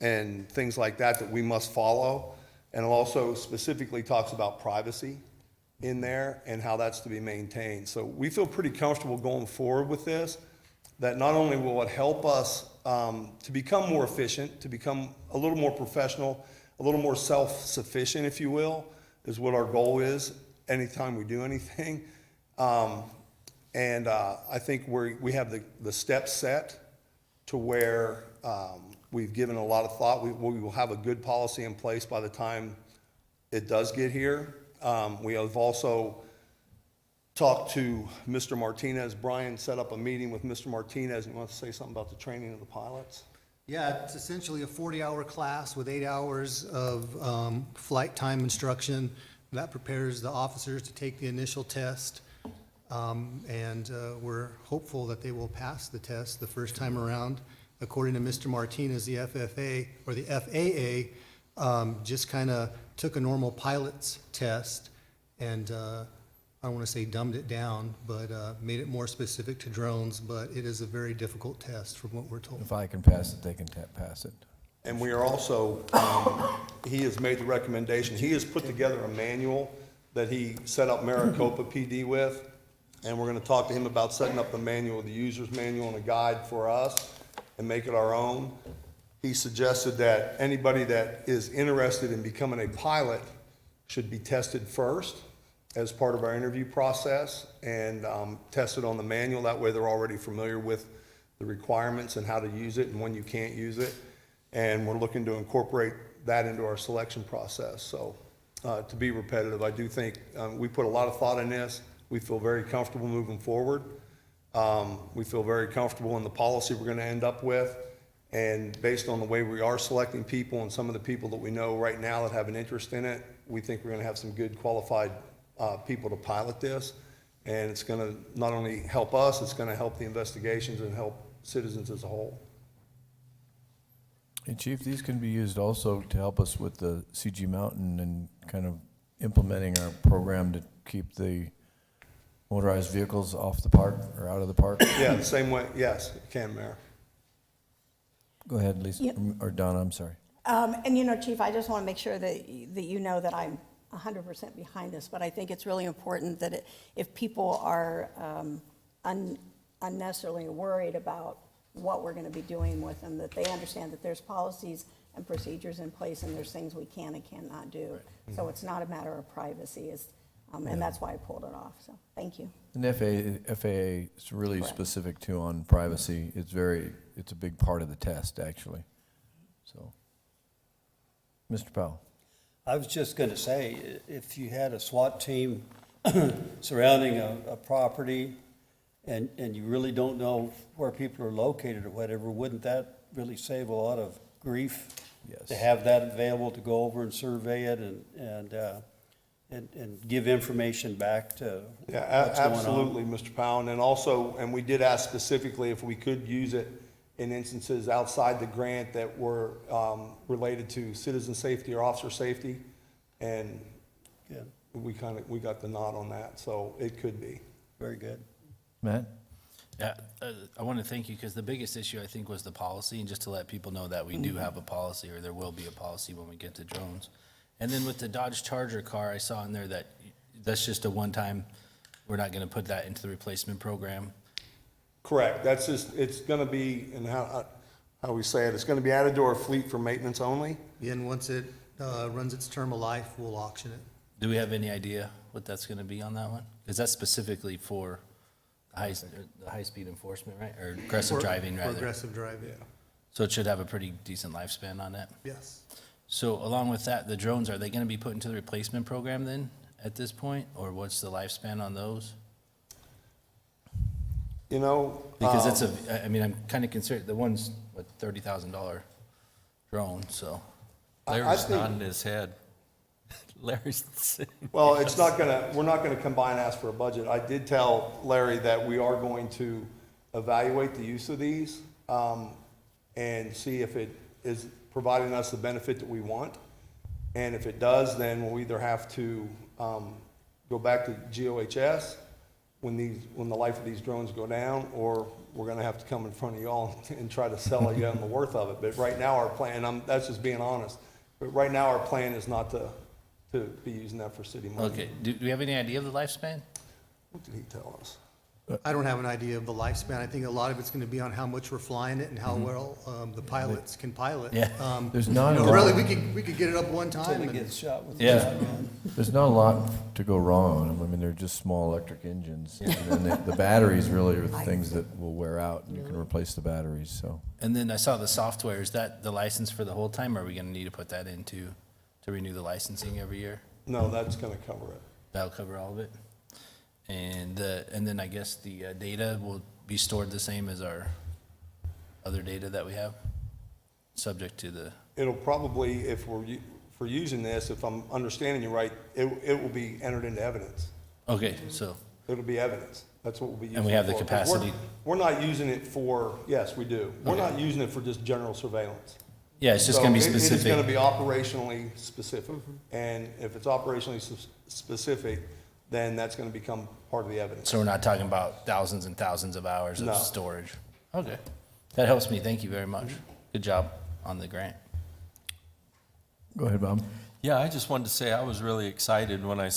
and things like that we must follow. And it also specifically talks about privacy in there and how that's to be maintained. So we feel pretty comfortable going forward with this, that not only will it help us to become more efficient, to become a little more professional, a little more self-sufficient, if you will, is what our goal is anytime we do anything. And I think we have the steps set to where we've given a lot of thought. We will have a good policy in place by the time it does get here. We have also talked to Mr. Martinez. Brian set up a meeting with Mr. Martinez. You want to say something about the training of the pilots? Yeah, it's essentially a 40-hour class with 8 hours of flight time instruction. That prepares the officers to take the initial test. And we're hopeful that they will pass the test the first time around. According to Mr. Martinez, the FFA, or the FAA, just kind of took a normal pilot's test and I don't want to say dumbed it down, but made it more specific to drones, but it is a very difficult test from what we're told. If I can pass it, they can pass it. And we are also, he has made the recommendation, he has put together a manual that he set up Maricopa PD with, and we're gonna talk to him about setting up the manual, the user's manual and a guide for us, and make it our own. He suggested that anybody that is interested in becoming a pilot should be tested first as part of our interview process and tested on the manual. That way they're already familiar with the requirements and how to use it and when you can't use it. And we're looking to incorporate that into our selection process. So to be repetitive, I do think we put a lot of thought in this. We feel very comfortable moving forward. We feel very comfortable in the policy we're gonna end up with. And based on the way we are selecting people and some of the people that we know right now that have an interest in it, we think we're gonna have some good qualified people to pilot this. And it's gonna not only help us, it's gonna help the investigations and help citizens as a whole. Hey, Chief, these can be used also to help us with the CG Mountain and kind of implementing our program to keep the motorized vehicles off the park or out of the park. Yeah, the same way, yes, it can, Mayor. Go ahead, Lisa, Yeah. or Donna, I'm sorry. And you know, Chief, I just want to make sure that you know that I'm 100% behind this, but I think it's really important that if people are unnecessarily worried about what we're going to be doing with them, that they understand that there's policies and procedures in place and there's things we can and cannot do. Right. So it's not a matter of privacy, and that's why I pulled it off. So thank you. And FAA is really Correct. specific too on privacy. It's a big part of the test, actually. So, Mr. Powell. I was just going to say, if you had a SWAT team surrounding a property and you really don't know where people are located or whatever, wouldn't that really save a lot of grief? Yes. To have that available to go over and survey it and give information back to Yeah, what's going on? absolutely, Mr. Powell. And also, and we did ask specifically if we could use it in instances outside the grant that were related to citizen safety or officer safety. And Yeah, we got the nod on that, so it could be. very good. Matt? Yeah, I want to thank you because the biggest issue I think was the policy, and just to let people know that we do have a policy, or there will be a policy when we get to drones. And then with the Dodge Charger car, I saw in there that that's just a one-time, we're not going to put that into the replacement program. Correct. That's just, it's gonna be, and how we say it, it's gonna be added to our fleet for maintenance only. And once it runs its term of life, we'll auction it. Do we have any idea what that's going to be on that one? Is that specifically for the high-speed enforcement, right? Or aggressive For- driving, For rather? aggressive driving, So it should have a pretty decent lifespan on it? yes. So along with that, the drones, are they going to be put into the replacement program then, at this point? Or what's the lifespan on those? You know. Because it's I mean, I'm kind of concerned, the one's, what, $30,000 drone, so. Larry's think- nodding his head. Larry's sitting. Well, it's not gonna, we're not gonna come by and ask for a budget. I did tell Larry that we are going to evaluate the use of these, and see if it is providing us the benefit that we want. And if it does, then we'll either have to, go back to GOHS when the life of these drones go down, or we're gonna have to come in front of y'all and try to sell you on the worth of it. But right now, our plan, that's just being honest, but right now, our plan is not to be using that for city money. Okay, do we have any idea of the lifespan? What did he tell us? I don't have an idea of the lifespan. I think a lot of it's going to be on how much we're flying it and how well the pilots can pilot. Yeah. There's not a Really, lot, we could get it up one time. and- Yeah. there's not a lot to go wrong on them. I mean, they're just small electric engines. And then the batteries really are the things that will wear out, and you can replace the batteries, so. And then I saw the software, is that the license for the whole time, or are we gonna need to put that into, to renew the licensing every year? No, that's gonna cover it. That'll cover all of it? And then I guess the data will be stored the same as our other data that we have, subject to the, It'll probably, if we're using this, if I'm understanding you right, it will be entered into evidence. okay, so, It'll be evidence. That's what we'll be using. And we have the it for. 'Cause capacity- We're not using it for, yes, we do. We're Okay. not using it for just general surveillance. yeah, it's just So gonna be It is specific. gonna be operationally specific. And if it's operationally specific, then that's gonna become part of the evidence. So we're not talking about thousands and thousands of hours No. of storage? Okay, that helps me, thank you very much. Good job on the grant. Go ahead, Bob. Yeah, I just wanted to say I was really excited when I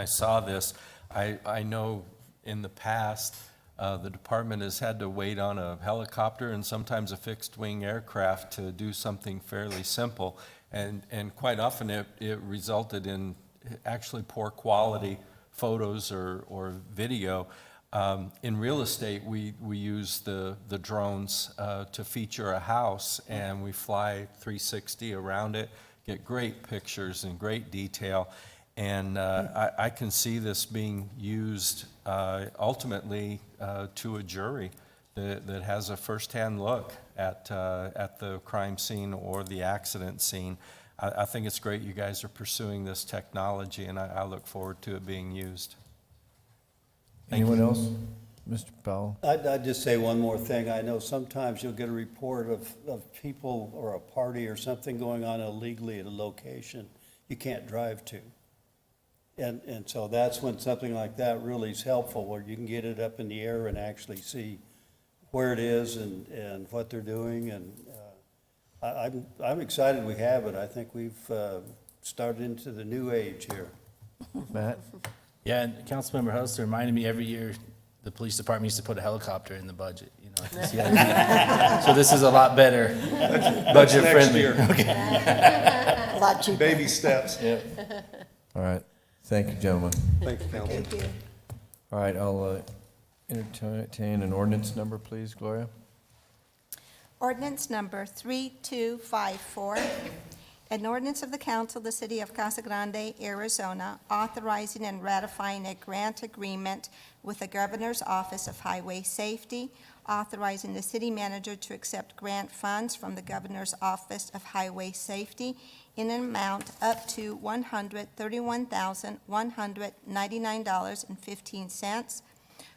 saw this. I know in the past, the department has had to wait on a helicopter and sometimes a fixed-wing aircraft to do something fairly simple. And quite often it resulted in actually poor quality photos or video. In real estate, we use the drones to feature a house, and we fly 360 around it, get great pictures and great detail. And I can see this being used ultimately to a jury that has a firsthand look at the crime scene or the accident scene. I think it's great you guys are pursuing this technology, and I look forward to it being used. Anyone else? Mr. Powell? I'd just say one more thing. I know sometimes you'll get a report of people or a party or something going on illegally at a location you can't drive to. And so that's when something like that really is helpful, where you can get it up in the air and actually see where it is and what they're doing. And I'm excited we have it. I think we've started into the new age here. Matt? Yeah, and Councilmember Huddleston reminded me every year, the police department used to put a helicopter in the budget, you know. I can see how- So this is a lot better, budget next friendly. year. A lot cheaper. Baby steps. All right. Thank you, gentlemen. Thank you, Council. Thank you. All right, I'll entertain an ordinance number, please, Gloria. Ordinance number 3254, an ordinance of the Council of the City of Casa Grande, Arizona, authorizing and ratifying a grant agreement with the Governor's Office of Highway Safety, authorizing the city manager to accept grant funds from the Governor's Office of Highway Safety in an amount up to $131,199.15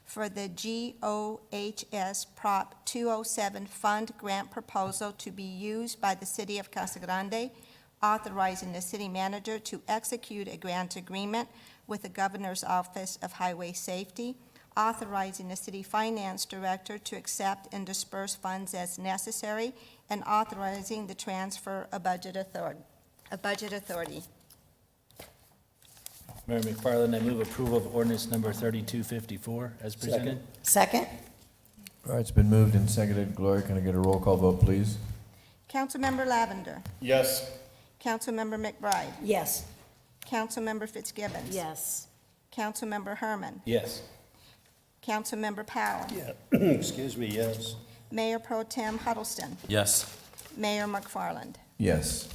for the GOHS Prop 207 Fund Grant Proposal to be used by the City of Casa Grande, authorizing the city manager to execute a grant agreement with the Governor's Office of Highway Safety, authorizing the city finance director to accept and disperse funds as necessary, and authorizing the transfer of budget authority. Mayor McFarland, I move approval of ordinance number 3254 as presented. Second? All right, it's been moved and seconded. Gloria, can I get a roll call vote, please? Councilmember Lavender. Yes. Councilmember McBride. Yes. Councilmember Fitzgibbons. Yes. Councilmember Herman. Yes. Councilmember Powell. Yeah, excuse me, yes. Mayor Pro Tem Huddleston. Yes. Mayor McFarland. Yes.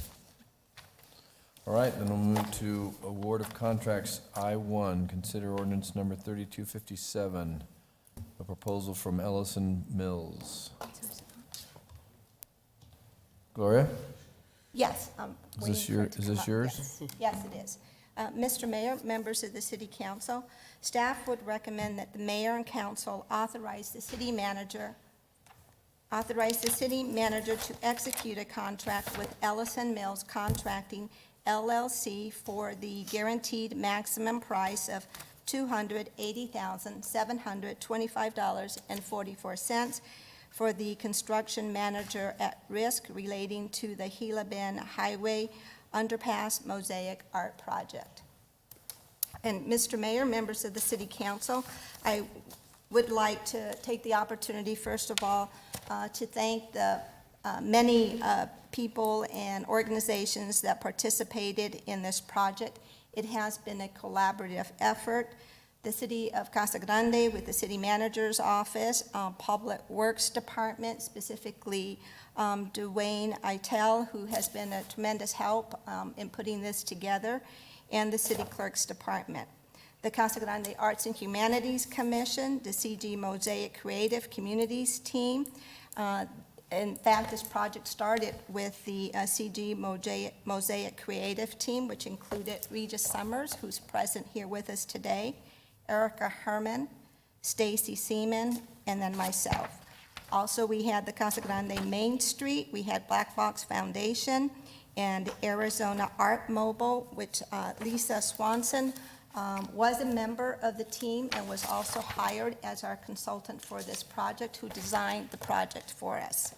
All right, then we'll move to award of contracts I-1. Consider ordinance number 3257, a proposal from Ellison Mills. Gloria? Yes. Is this yours? Yes. Yes, it is. Mr. Mayor, members of the City Council, staff would recommend that the mayor and council authorize the city manager to execute a contract with Ellison Mills Contracting LLC for the guaranteed maximum price of $280,725.44 for the construction manager at risk relating to the Gila Bend Highway Underpass Mosaic Art Project. And Mr. Mayor, members of the City Council, I would like to take the opportunity, first of all, to thank the many people and organizations that participated in this project. It has been a collaborative effort. The City of Casa Grande with the City Manager's Office, Public Works Department, specifically Dwayne Itel, who has been a tremendous help in putting this together, and the City Clerk's Department. The Casa Grande Arts and Humanities Commission, the CG Mosaic Creative Communities Team. In fact, this project started with the CG Mosaic Creative Team, which included Regis Summers, who's present here with us today, Erica Herman, Stacy Seaman, and then myself. Also, we had the Casa Grande Main Street, we had Black Box Foundation, and Arizona Art Mobile, which Lisa Swanson was a member of the team and was also hired as our consultant for this project, who designed the project for us.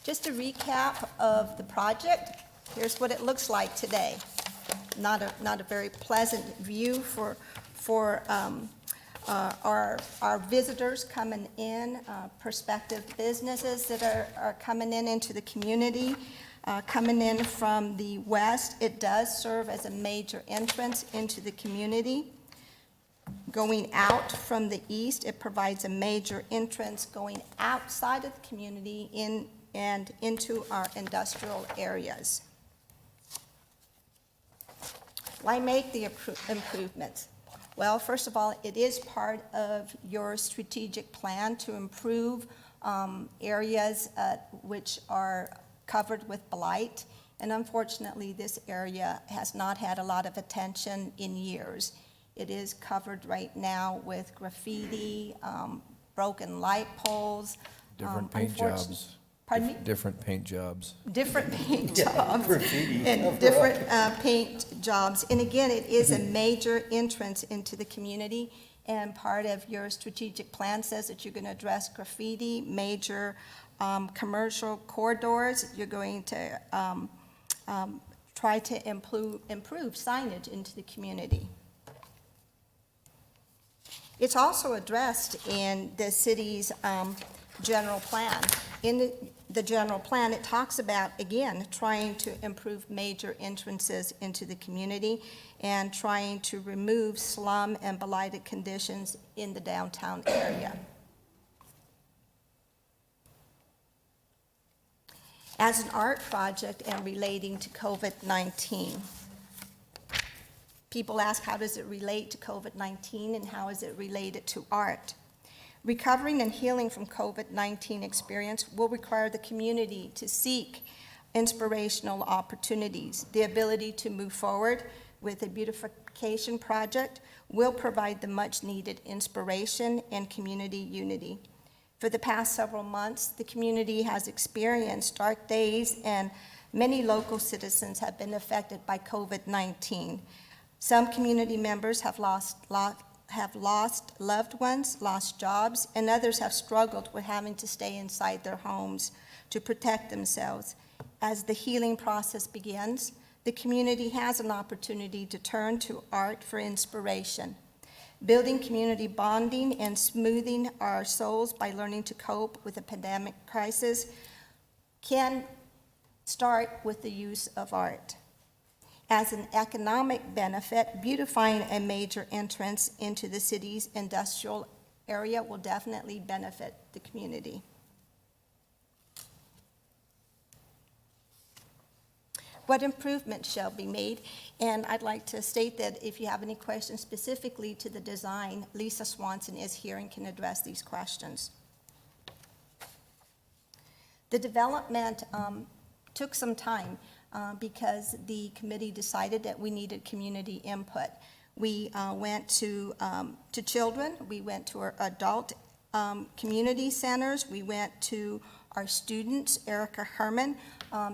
Just a recap of the project. Here's what it looks like today. Not a very pleasant view for our visitors coming in, prospective businesses that are coming into the community, coming in from the west. It does serve as a major entrance into the community. Going out from the east, it provides a major entrance going outside of the community and into our industrial areas. Why make the improvements? Well, first of all, it is part of your strategic plan to improve areas which are covered with blight. And unfortunately, this area has not had a lot of attention in years. It is covered right now with graffiti, broken light poles. Different paint jobs. Pardon me? Different paint jobs. Different paint jobs. And different paint jobs. And again, it is a major entrance into the community, and part of your strategic plan says that you're going to address graffiti, major commercial corridors. You're going to try to improve signage into the community. It's also addressed in the city's general plan. In the general plan, it talks about, again, trying to improve major entrances into the community and trying to remove slum and blighted conditions in the downtown area. As an art project and relating to COVID-19, people ask, how does it relate to COVID-19 and how is it related to art? Recovering and healing from COVID-19 experience will require the community to seek inspirational opportunities. The ability to move forward with a beautification project will provide the much-needed inspiration and community unity. For the past several months, the community has experienced dark days, and many local citizens have been affected by COVID-19. Some community members have lost loved ones, lost jobs, and others have struggled with having to stay inside their homes to protect themselves. As the healing process begins, the community has an opportunity to turn to art for inspiration. Building community bonding and smoothing our souls by learning to cope with the pandemic crisis can start with the use of art. As an economic benefit, beautifying a major entrance into the city's industrial area will definitely benefit the community. what improvements shall be made. And I'd like to state that if you have any questions specifically to the design, Lisa Swanson is here and can address these questions. The development took some time because the committee decided that we needed community input. We went to children, we went to our adult community centers, we went to our students. Erica Herman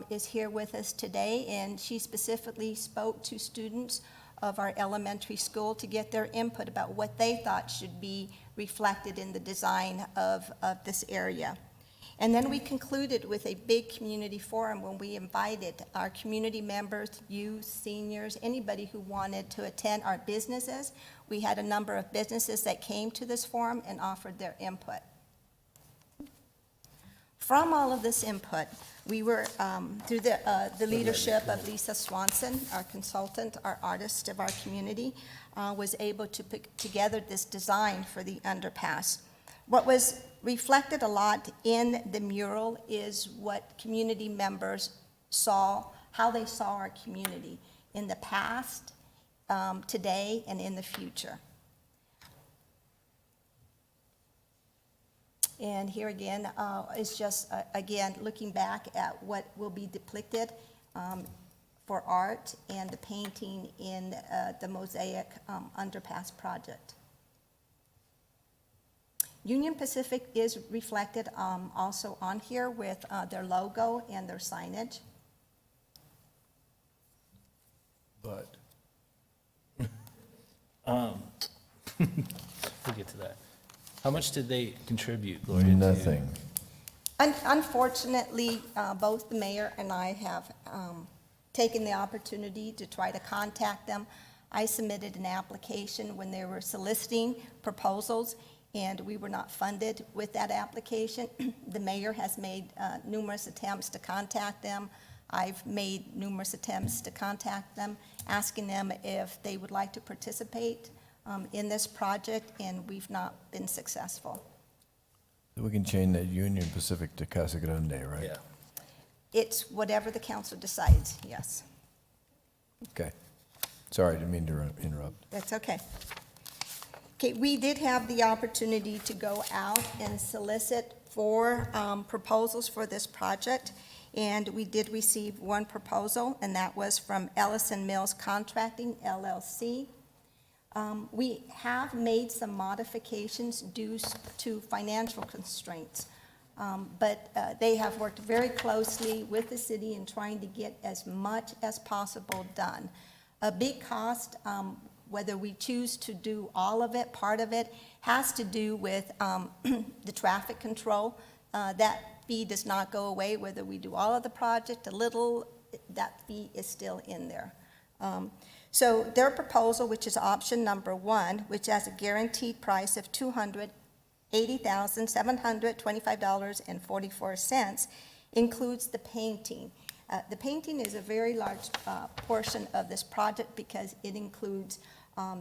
is here with us today, and she specifically spoke to students of our elementary school to get their input about what they thought should be reflected in the design of this area. And then we concluded with a big community forum when we invited our community members, youth, seniors, anybody who wanted to attend, our businesses. We had a number of businesses that came to this forum and offered their input. From all of this input, we were, through the leadership of Lisa Swanson, our consultant, our artist of our community, was able to put together this design for the underpass. What was reflected a lot in the mural is what community members saw, how they saw our community in the past, today, and in the future. And here again is just, again, looking back at what will be depicted for art and the painting in the Mosaic Underpass project. Union Pacific is reflected also on here with their logo and their signage. But We'll get to that. How much did they contribute, Gloria? to- nothing. Unfortunately, both the mayor and I have taken the opportunity to try to contact them. I submitted an application when they were soliciting proposals, and we were not funded with that application. The mayor has made numerous attempts to contact them. I've made numerous attempts to contact them, asking them if they would like to participate in this project, and we've not been successful. We can change that Union Pacific to Casa Grande, right? Yeah. It's whatever the council decides, yes. Okay. Sorry, didn't mean to interrupt. That's okay. Okay, we did have the opportunity to go out and solicit for proposals for this project, and we did receive one proposal, and that was from Ellison Mills Contracting, LLC. We have made some modifications due to financial constraints, but they have worked very closely with the city in trying to get as much as possible done. A big cost, whether we choose to do all of it, part of it, has to do with the traffic control. That fee does not go away whether we do all of the project, a little, that fee is still in there. So their proposal, which is option number 1, which has a guaranteed price of $280,725.44, includes the painting. The painting is a very large portion of this project because it includes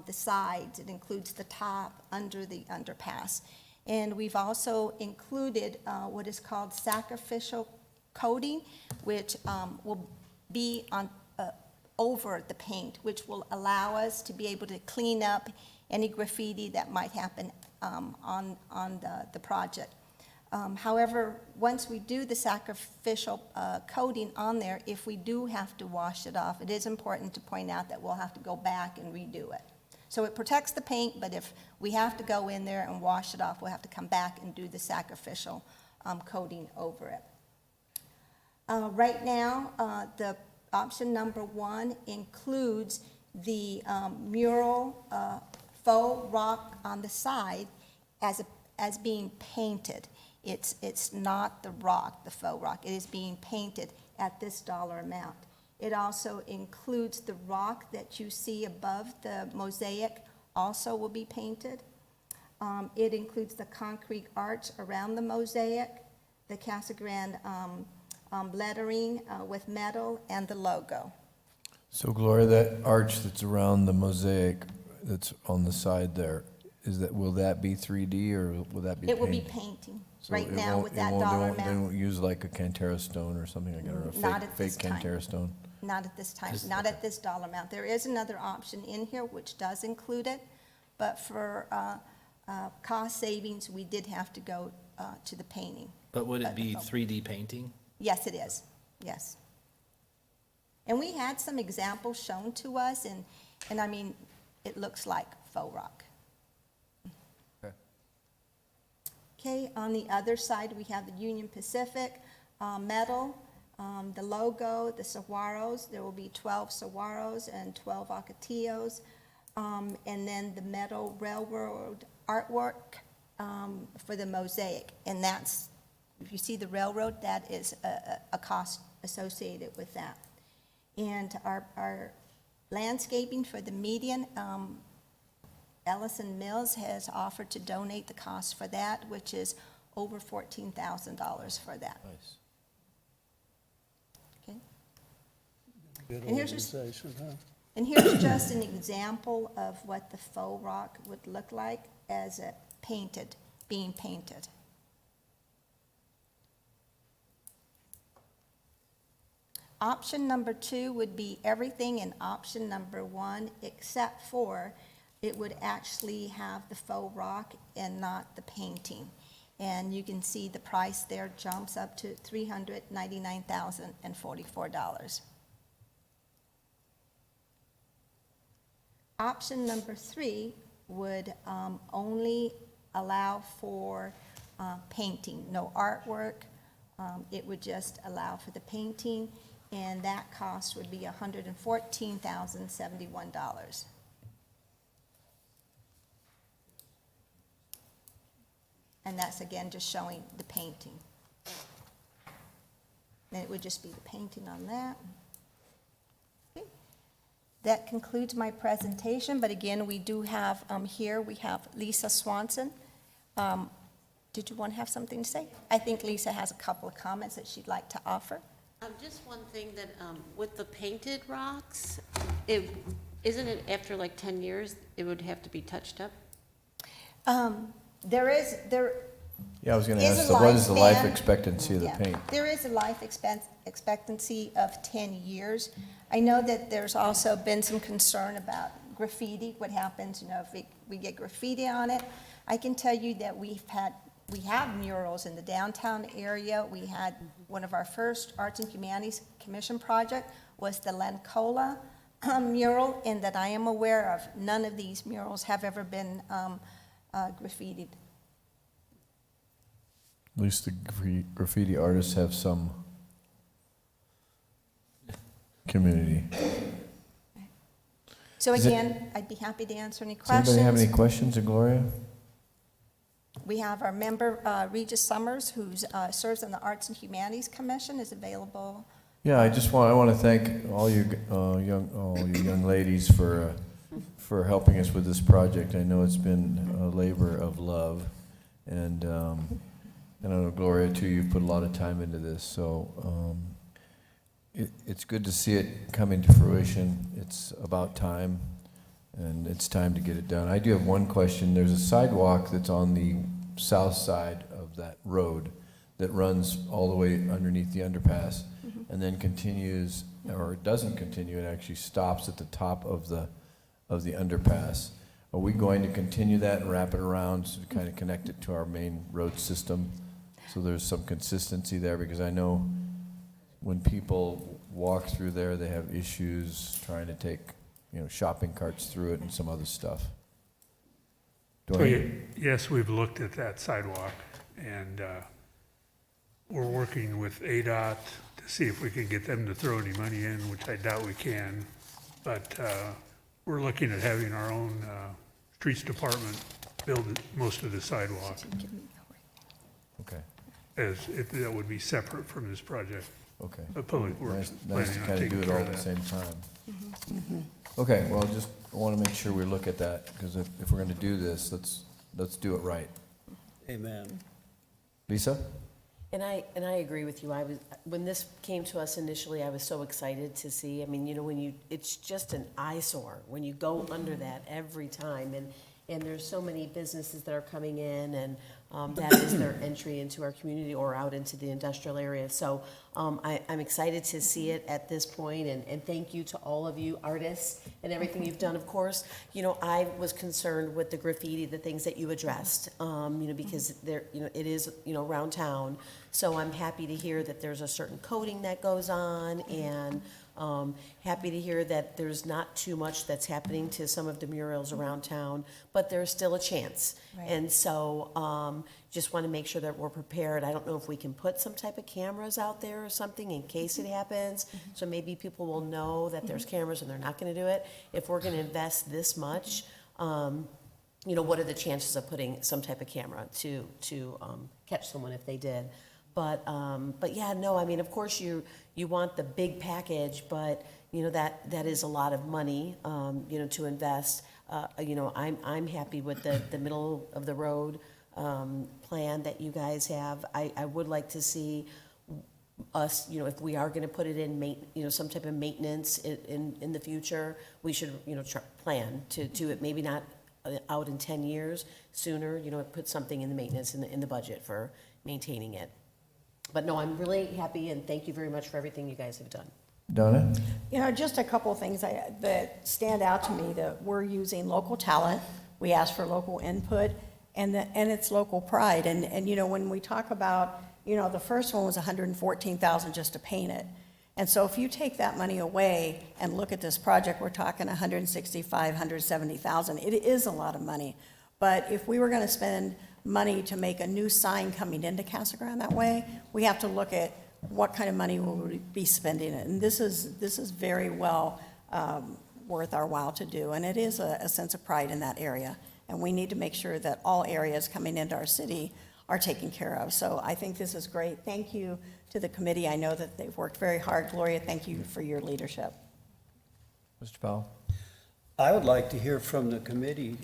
the sides, it includes the top, under the underpass. And we've also included what is called sacrificial coating, which will be on over the paint, which will allow us to be able to clean up any graffiti that might happen on the project. However, once we do the sacrificial coating on there, if we do have to wash it off, it is important to point out that we'll have to go back and redo it. So it protects the paint, but if we have to go in there and wash it off, we'll have to come back and do the sacrificial coating over it. Right now, the option number 1 includes the mural faux rock on the side as being painted. It's not the rock, the faux rock. It is being painted at this dollar amount. It also includes the rock that you see above the mosaic also will be painted. It includes the concrete arch around the mosaic, the Casa Grande lettering with metal, and the logo. So Gloria, that arch that's around the mosaic that's on the side there, will that be 3D or will that be painted? It will be painting So right it now won't- with it that won't- dollar They amount. won't use like a Cantera stone or something like that, or a Not at fake this time. Cantera stone? Not at this time, not at this dollar amount. There is another option in here which does include it, but for cost savings, we did have to go to the painting. But would it be 3D painting? Yes, it is, yes. And we had some examples shown to us, and I mean, it looks like faux rock. Okay. Okay, on the other side, we have the Union Pacific metal, the logo, the saguaros. There will be 12 saguaros and 12 ocotillos. And then the metal railroad artwork for the mosaic. And that's, if you see the railroad, that is a cost associated with that. And our landscaping for the median, Ellison Mills has offered to donate the cost for that, which is over $14,000 for that. Nice. Okay. Good And here's organization, huh? And here's just an example of what the faux rock would look like as a being painted. Option number 2 would be everything in option number 1, except for it would actually have the faux rock and not the painting. And you can see the price there jumps up to $399,044. Option number 3 would only allow for painting, no artwork. It would just allow for the painting, and that cost would be $114,071. And that's again just showing the painting. Then it would just be the painting on that. Okay. That concludes my presentation, but again, we do have here, we have Lisa Swanson. Did you want to have something to say? I think Lisa has a couple of comments that she'd like to offer. Just one thing that, with the painted rocks, isn't it after like 10 years, it would have to be touched up? There is Yeah, I was going to is ask, a what is the life lifespan. expectancy of the Yeah, paint? there is a life expectancy of 10 years. I know that there's also been some concern about graffiti, what happens, if we get graffiti on it. I can tell you that we have murals in the downtown area. We had one of our first Arts and Humanities Commission project was the Lancola mural, and that I am aware of. None of these murals have ever been graffitied. At least the graffiti artists have some community. So Does it- again, I'd be happy to answer any Does questions. anybody have any questions of Gloria? We have our member, Regis Summers, who serves on the Arts and Humanities Commission, is available. Yeah, I want to thank all you young ladies for helping us with this project. I know it's been a labor of love, and I know Gloria too. You've put a lot of time into this, so it's good to see it coming to fruition. It's about time, and it's time to get it done. I do have one question. There's a sidewalk that's on the south side of that road that runs all the way underneath the underpass, and then continues, or it doesn't continue, it actually stops at the top of the underpass. Are we going to continue that and wrap it around to kind of connect it to our main road system? So there's some consistency there, because I know when people walk through there, they have issues trying to take, shopping carts through it and some other stuff. Yes, we've looked at that sidewalk, and we're working with ADOT to see if we can get them to throw any money in, which I doubt we can. But we're looking at having our own streets department build most of the sidewalk, Okay, that would be separate from this project. okay. The Public Works Nice is to planning on kind of taking do it care all of at the that. same time. Okay, well, just want to make sure we look at that, because if we're going to do this, let's do it right. Amen. Lisa? And I agree with you. When this came to us initially, I was so excited to see. I mean, it's just an eyesore when you go under that every time. And there's so many businesses that are coming in, and that is their entry into our community or out into the industrial area. So I'm excited to see it at this point, and thank you to all of you artists and everything you've done. Of course, you know, I was concerned with the graffiti, the things that you addressed, you know, because there, you know, it is, you know, around town. So I'm happy to hear that there's a certain coding that goes on, and happy to hear that there's not too much that's happening to some of the murals around town, but there's still a chance. Right. And so just want to make sure that we're prepared. I don't know if we can put some type of cameras out there or something in case it happens. So maybe people will know that there's cameras and they're not going to do it. If we're going to invest this much, you know, what are the chances of putting some type of camera to catch someone if they did? But yeah, no, I mean, of course you want the big package, but you know, that is a lot of money, you know, to invest. You know, I'm happy with the middle of the road plan that you guys have. I would like to see us, you know, if we are going to put it in, you know, some type of maintenance in the future, we should, you know, plan to do it. Maybe not out in 10 years, sooner. You know, put something in the maintenance in the budget for maintaining it. But no, I'm really happy, and thank you very much for everything you guys have done. Donna? You know, just a couple of things that stand out to me, that we're using local talent, we ask for local input, and it's local pride. And you know, when we talk about, you know, the first one was $114,000 just to paint it. And so if you take that money away and look at this project, we're talking $165,000, $170,000. It is a lot of money. But if we were going to spend money to make a new sign coming into Casa Grande that way, we have to look at what kind of money will we be spending it. And this is very well worth our while to do. And it is a sense of pride in that area. And we need to make sure that all areas coming into our city are taken care of. So I think this is great. Thank you to the committee. I know that they've worked very hard. Gloria, thank you for your leadership. Mr. Powell? I would like to hear from the committee,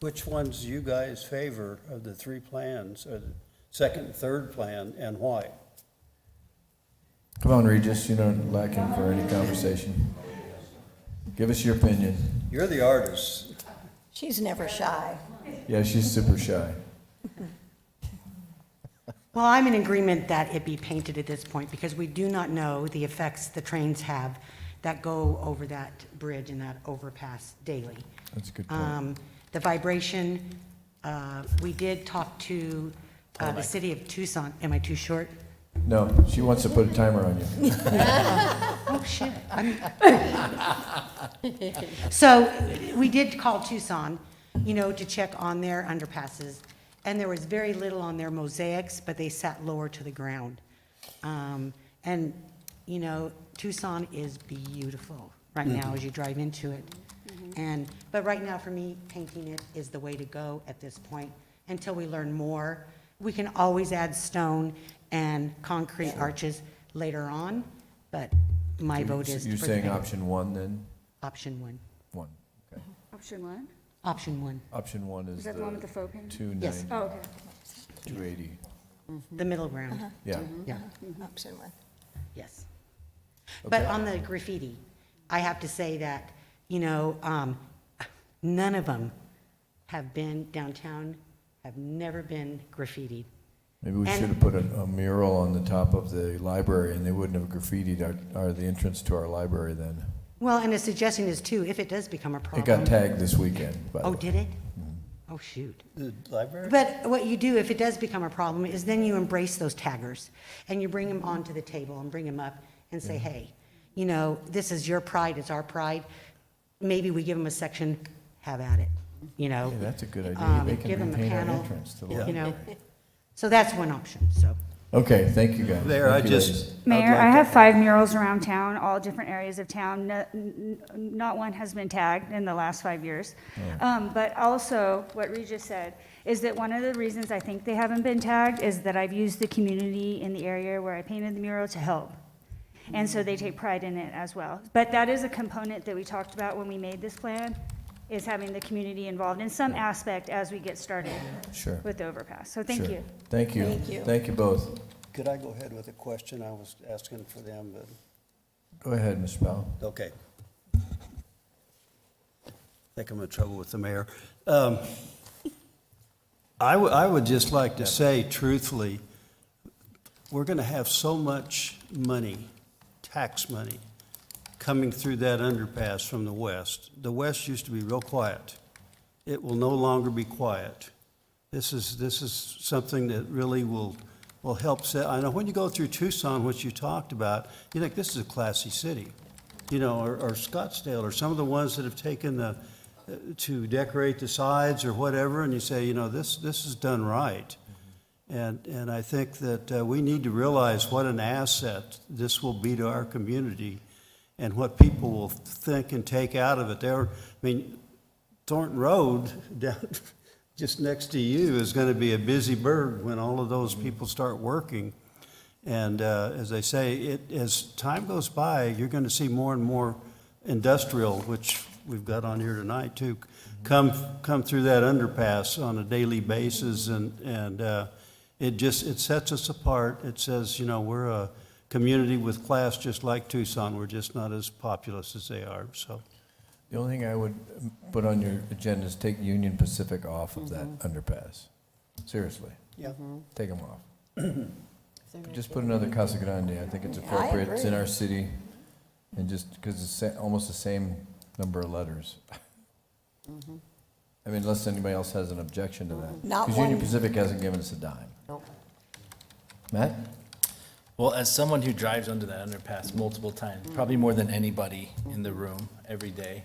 which ones you guys favor of the three plans, or the second and third plan, and why? Come on, Regis, you're not lacking for any conversation. Give us your opinion. You're the artist. She's never shy. Yeah, she's super shy. Well, I'm in agreement that it be painted at this point, because we do not know the effects the trains have that go over that bridge and that overpass daily. That's a good point. The vibration, we did talk to the city of Tucson. Am I too short? No, she wants to put a timer on you. Oh, shit. So we did call Tucson, you know, to check on their underpasses, and there was very little on their mosaics, but they sat lower to the ground. And, you know, Tucson is beautiful right now as you drive into it. But right now, for me, painting it is the way to go at this point until we learn more. We can always add stone and concrete arches later on, but my vote is You're for the saying paint. option one then? Option one. One, okay. Option one? Option one, Option one is Is that the one with the faux paint? 290, Oh, okay. 280. the middle ground, Yeah. yeah, Option one. yes. But Okay. on the graffiti, I have to say that, you know, none of them have been downtown, have never been graffitied. Maybe we And- should have put a mural on the top of the library, and they wouldn't have graffitied the entrance to our library then. Well, and the suggestion is too, if it does become a problem. It got tagged this weekend, by the Oh, way. did it? Oh, shoot. The library? But what you do, if it does become a problem, is then you embrace those taggers, and you bring them onto the table and bring them up and say, hey, you know, this is your pride, it's our pride. Maybe we give them a section, have at it, you know? Hey, that's a good idea. They give can them a repaint our panel, entrance to the You know, library. so that's one option, so. Okay, thank you, guys. There, Thank I you, just. ladies. Mayor, I'd I like have to- 5 murals around town, all different areas of town. Not one has been tagged in the last 5 years. But also, what Regis said, is that one of the reasons I think they haven't been tagged is that I've used the community in the area where I painted the mural to help. And so they take pride in it as well. But that is a component that we talked about when we made this plan, is having the community involved in some aspect as we get started Sure. with the overpass. So thank Sure. you. Thank you. Thank you. Thank you both. Could I go ahead with a question I was asking for them, but, Go ahead, Mr. Powell. okay. think I'm in trouble with the mayor. I would just like to say truthfully, we're going to have so much money, tax money, coming through that underpass from the west. The west used to be real quiet. It will no longer be quiet. This is something that really will help set. I know when you go through Tucson, which you talked about, you think this is a classy city, you know, or Scottsdale, or some of the ones that have taken to decorate the sides or whatever, and you say, you know, this is done right. And I think that we need to realize what an asset this will be to our community and what people will think and take out of it. I mean, Thornton Road down just next to you is going to be a busy bird when all of those people start working. And as I say, as time goes by, you're going to see more and more industrial, which we've got on here tonight too, come through that underpass on a daily basis, and it sets us apart. It says, you know, we're a community with class just like Tucson. We're just not as populous as they are. So The only thing I would put on your agenda is take Union Pacific off of that underpass. Seriously. Yeah. Take them off. Just put another Casa Grande. I think it's appropriate. It's in our city. And just because it's almost the same number of letters. I mean, unless anybody else has an objection to that. Not Because Union one. Pacific hasn't given us a dime. Nope. Matt? Well, as someone who drives under that underpass multiple times, probably more than anybody in the room every day,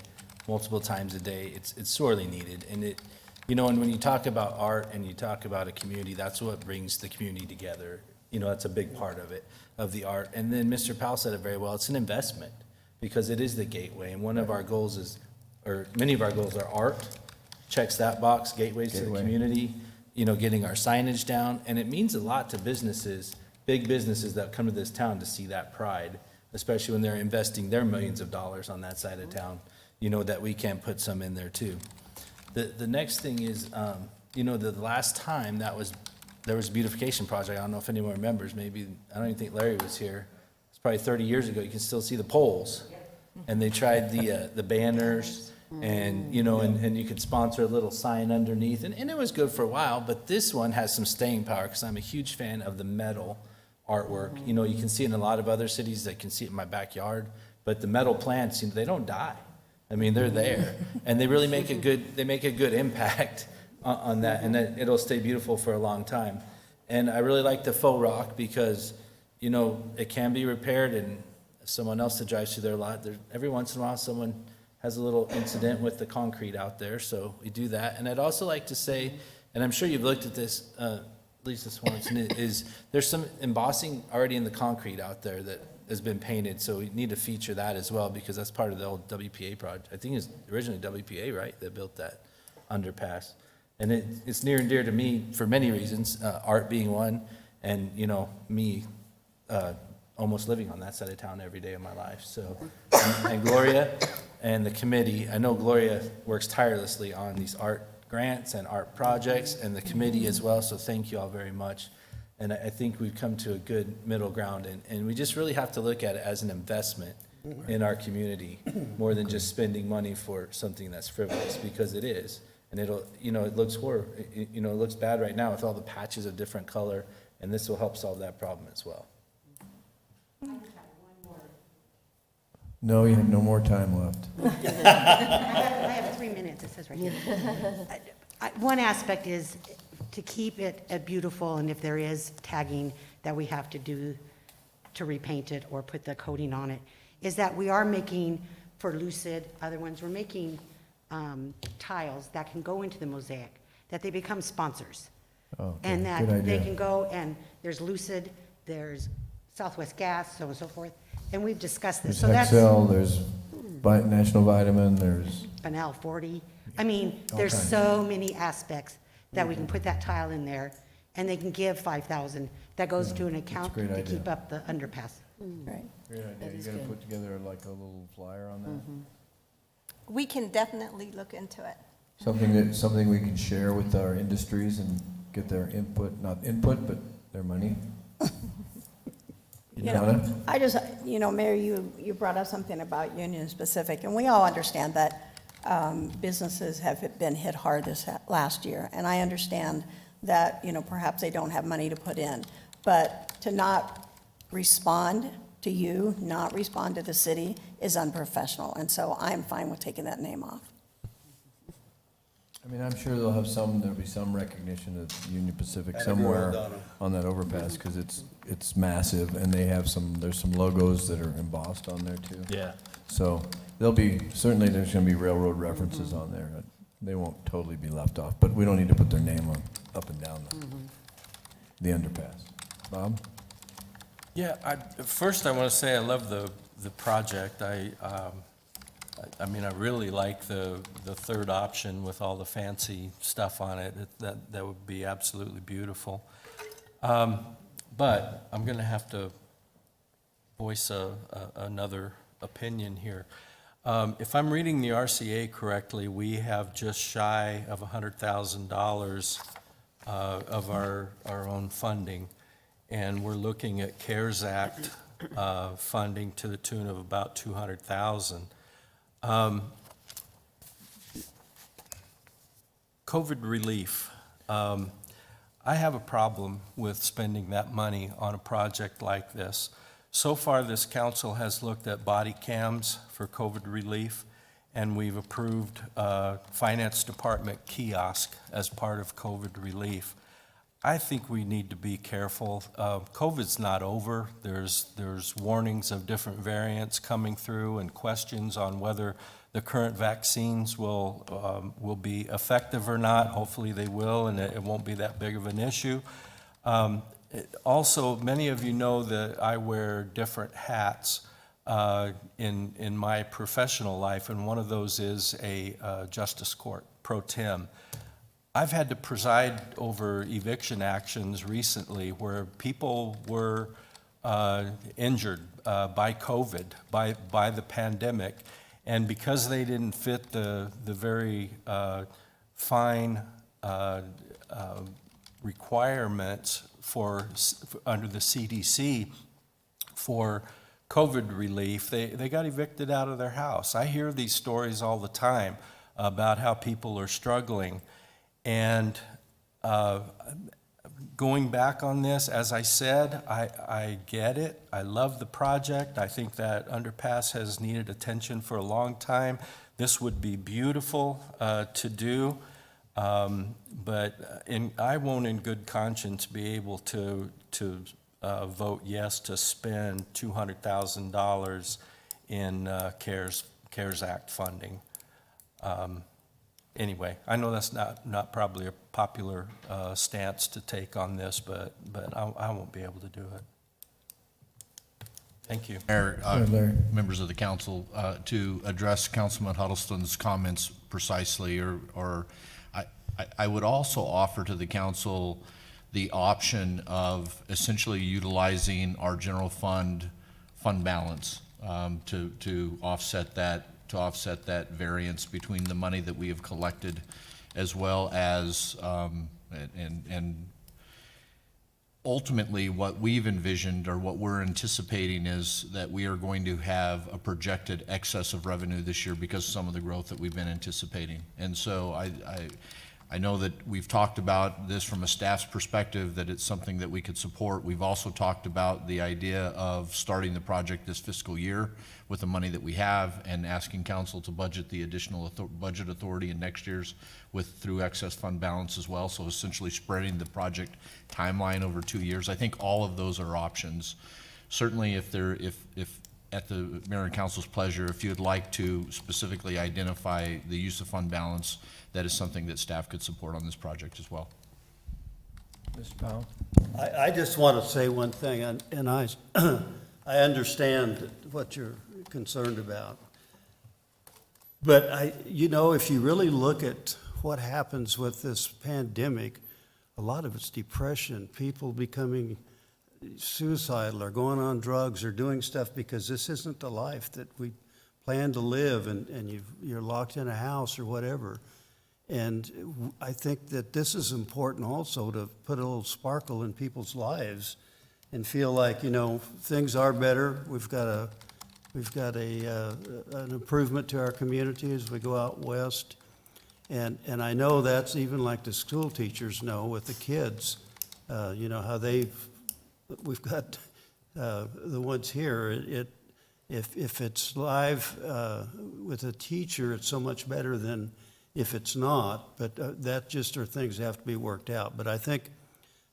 multiple times a day, it's sorely needed. And it, you know, and when you talk about art and you talk about a community, that's what brings the community together. You know, that's a big part of it, of the art. And then Mr. Powell said it very well, it's an investment because it is the gateway. And one of our goals is, or many of our goals are art, checks that box, gateways to the community, you know, getting our signage down. And it means a lot to businesses, big businesses that come to this town to see that pride, especially when they're investing their millions of dollars on that side of town, you know, that we can put some in there too. The next thing is, you know, the last time there was a beautification project, I don't know if anyone remembers, maybe, I don't even think Larry was here. It's probably 30 years ago, you can still see the poles. And they tried the banners and, you know, and you could sponsor a little sign underneath. And it was good for a while, but this one has some staying power because I'm a huge fan of the metal artwork. You know, you can see it in a lot of other cities. I can see it in my backyard. But the metal plants, you know, they don't die. I mean, they're there. And they really make a good impact on that. And then it'll stay beautiful for a long time. And I really like the faux rock because, you know, it can be repaired, and someone else that drives through their lot, every once in a while someone has a little incident with the concrete out there, so we do that. And I'd also like to say, and I'm sure you've looked at this, Lisa Swanson, is there's some embossing already in the concrete out there that has been painted, so we need to feature that as well because that's part of the old WPA project. I think it's originally WPA, right, that built that underpass. And it's near and dear to me for many reasons, art being one, and, you know, me almost living on that side of town every day of my life. So, and Gloria and the committee, I know Gloria works tirelessly on these art grants and art projects, and the committee as well, so thank you all very much. And I think we've come to a good middle ground, and we just really have to look at it as an investment in our community, more than just spending money for something that's frivolous, because it is. And it'll, you know, it looks it looks bad right now with all the patches of different color, and this will help solve that problem as well. No, you have no more time left. I have 3 minutes, it says right here. One aspect is to keep it beautiful, and if there is tagging that we have to do to repaint it or put the coating on it, is that we are making, for Lucid, other ones, we're making tiles that can go into the mosaic, that they become sponsors. Okay, And that good they idea. can go, and there's Lucid, there's Southwest Gas, so on and so forth, and we've discussed this. There's So that's Hexel, there's National Vitamin, there's, Benel 40. I mean, All there's kinds. so many aspects that we can put that tile in there, and they can give $5,000. That goes to an account great to idea. keep up the underpass. Right. great idea. is You're gonna good. put together like a little flyer on that? We can definitely look into it. Something we can share with our industries and get their input, not input, but their money. You know, I just, you know, Mayor, you brought up something about Union Pacific, and we all understand that businesses have been hit hard this last year. And I understand that, perhaps they don't have money to put in. But to not respond to you, not respond to the city is unprofessional. And so I'm fine with taking that name off. I mean, I'm sure there'll be some recognition of Union Pacific somewhere on that overpass, because it's massive, and there's some logos that are embossed on there too. Yeah. So certainly there's gonna be railroad references on there. They won't totally be left off, but we don't need to put their name on, up and down the underpass. Bob? Yeah, first I want to say I love the project. I mean, I really like the third option with all the fancy stuff on it. That would be absolutely beautiful. But I'm going to have to voice another opinion here. If I'm reading the RCA correctly, we have just shy of $100,000 of our own funding, and we're looking at CARES Act funding to the tune of about $200,000. COVID relief. I have a problem with spending that money on a project like this. So far, this council has looked at body cams for COVID relief, and we've approved Finance Department kiosk as part of COVID relief. I think we need to be careful. COVID's not over. There's warnings of different variants coming through and questions on whether the current vaccines will be effective or not. Hopefully they will, and it won't be that big of an issue. Also, many of you know that I wear different hats in my professional life, and one of those is a justice court pro tem. I've had to preside over eviction actions recently where people were injured by COVID, by the pandemic, and because they didn't fit the very fine requirements under the CDC for COVID relief, they got evicted out of their house. I hear these stories all the time about how people are struggling. And going back on this, as I said, I get it. I love the project. I think that underpass has needed attention for a long time. This would be beautiful to do, but I won't in good conscience be able to vote yes to spend $200,000 in CARES Act funding. Anyway, I know that's not probably a popular stance to take on this, but I won't be able to do it. Thank you. Larry. Members of the council, to address Councilman Huddleston's comments precisely, or I would also offer to the council the option of essentially utilizing our general fund balance to offset that variance between the money that we have collected, as well as and ultimately what we've envisioned or what we're anticipating is that we are going to have a projected excess of revenue this year because of some of the growth that we've been anticipating. And so I know that we've talked about this from a staff's perspective, that it's something that we could support. We've also talked about the idea of starting the project this fiscal year with the money that we have and asking council to budget the additional budget authority in next year's through excess fund balance as well. So essentially spreading the project timeline over 2 years. I think all of those are options. Certainly if at the mayor and council's pleasure, if you'd like to specifically identify the use of fund balance, that is something that staff could support on this project as well. Mr. Powell? I just want to say one thing, and I understand what you're concerned about. But if you really look at what happens with this pandemic, a lot of it's depression, people becoming suicidal or going on drugs or doing stuff because this isn't the life that we plan to live, and you're locked in a house or whatever. And I think that this is important also, to put a little sparkle in people's lives and feel like, things are better. We've got We've got an improvement to our community as we go out west. And I know that's even like the school teachers know with the kids, you know, how we've got the ones here. If it's live with a teacher, it's so much better than if it's not. But that just are things that have to be worked out. But I think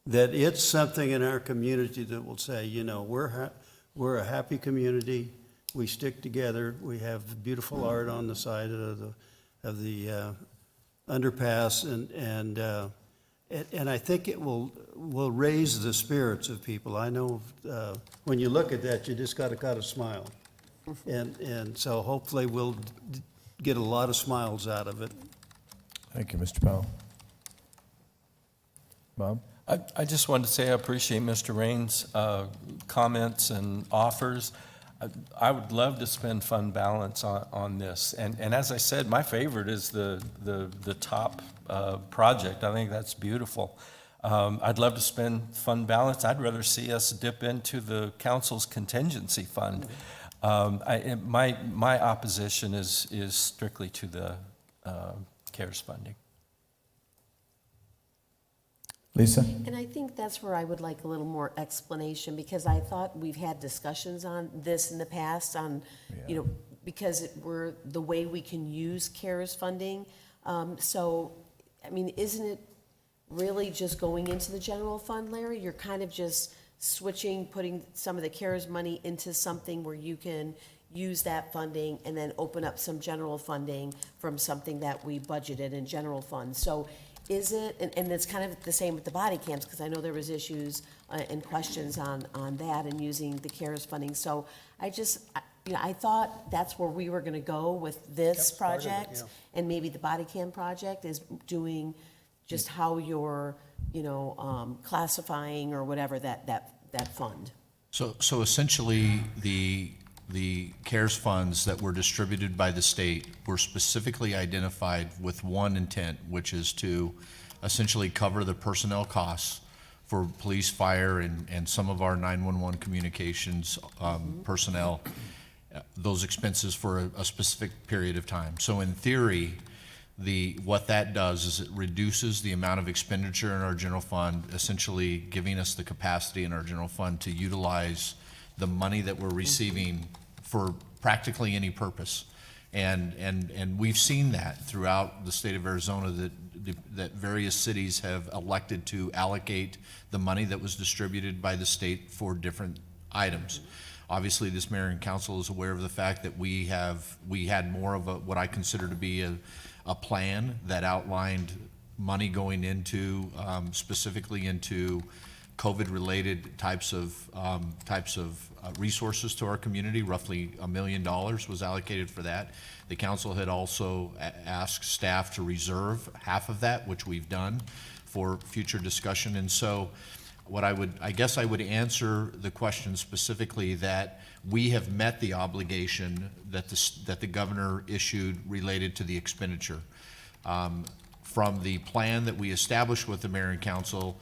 that it's something in our community that will say, you know, we're a happy community. We stick together. We have beautiful art on the side of the underpass, and I think it will raise the spirits of people. I know when you look at that, you just got to smile, and so hopefully we'll get a lot of smiles out of it. Thank you, Mr. Powell. Bob? I just wanted to say I appreciate Mr. Rain's comments and offers. I would love to spend fund balance on this. And as I said, my favorite is the top project. I think that's beautiful. I'd love to spend fund balance. I'd rather see us dip into the council's contingency fund. My opposition is strictly to the CARES funding. Lisa? And I think that's where I would like a little more explanation, because I thought we've had discussions on this in the past on, you know, because we're the way we can use CARES funding. So, I mean, isn't it really just going into the general fund, Larry? You're kind of just switching, putting some of the CARES money into something where you can use that funding and then open up some general funding from something that we budgeted in general fund. So is it, and it's kind of the same with the body cams, because I know there was issues and questions on that and using the CARES funding. So I thought that's where we were going to go with this project, and maybe the body cam project is doing just how you're, classifying or whatever that fund. So essentially, the CARES funds that were distributed by the state were specifically identified with one intent, which is to essentially cover the personnel costs for police, fire, and some of our 911 communications personnel, those expenses for a specific period of time. So in theory, what that does is it reduces the amount of expenditure in our general fund, essentially giving us the capacity in our general fund to utilize the money that we're receiving for practically any purpose. And we've seen that throughout the state of Arizona, that various cities have elected to allocate the money that was distributed by the state for different items. Obviously, this mayor and council is aware of the fact that we had more of what I consider to be a plan that outlined money going into, specifically into COVID-related types of resources to our community. Roughly $1 million was allocated for that. The council had also asked staff to reserve half of that, which we've done for future discussion. And so I guess I would answer the question specifically that we have met the obligation that the governor issued related to the expenditure. From the plan that we established with the mayor and council,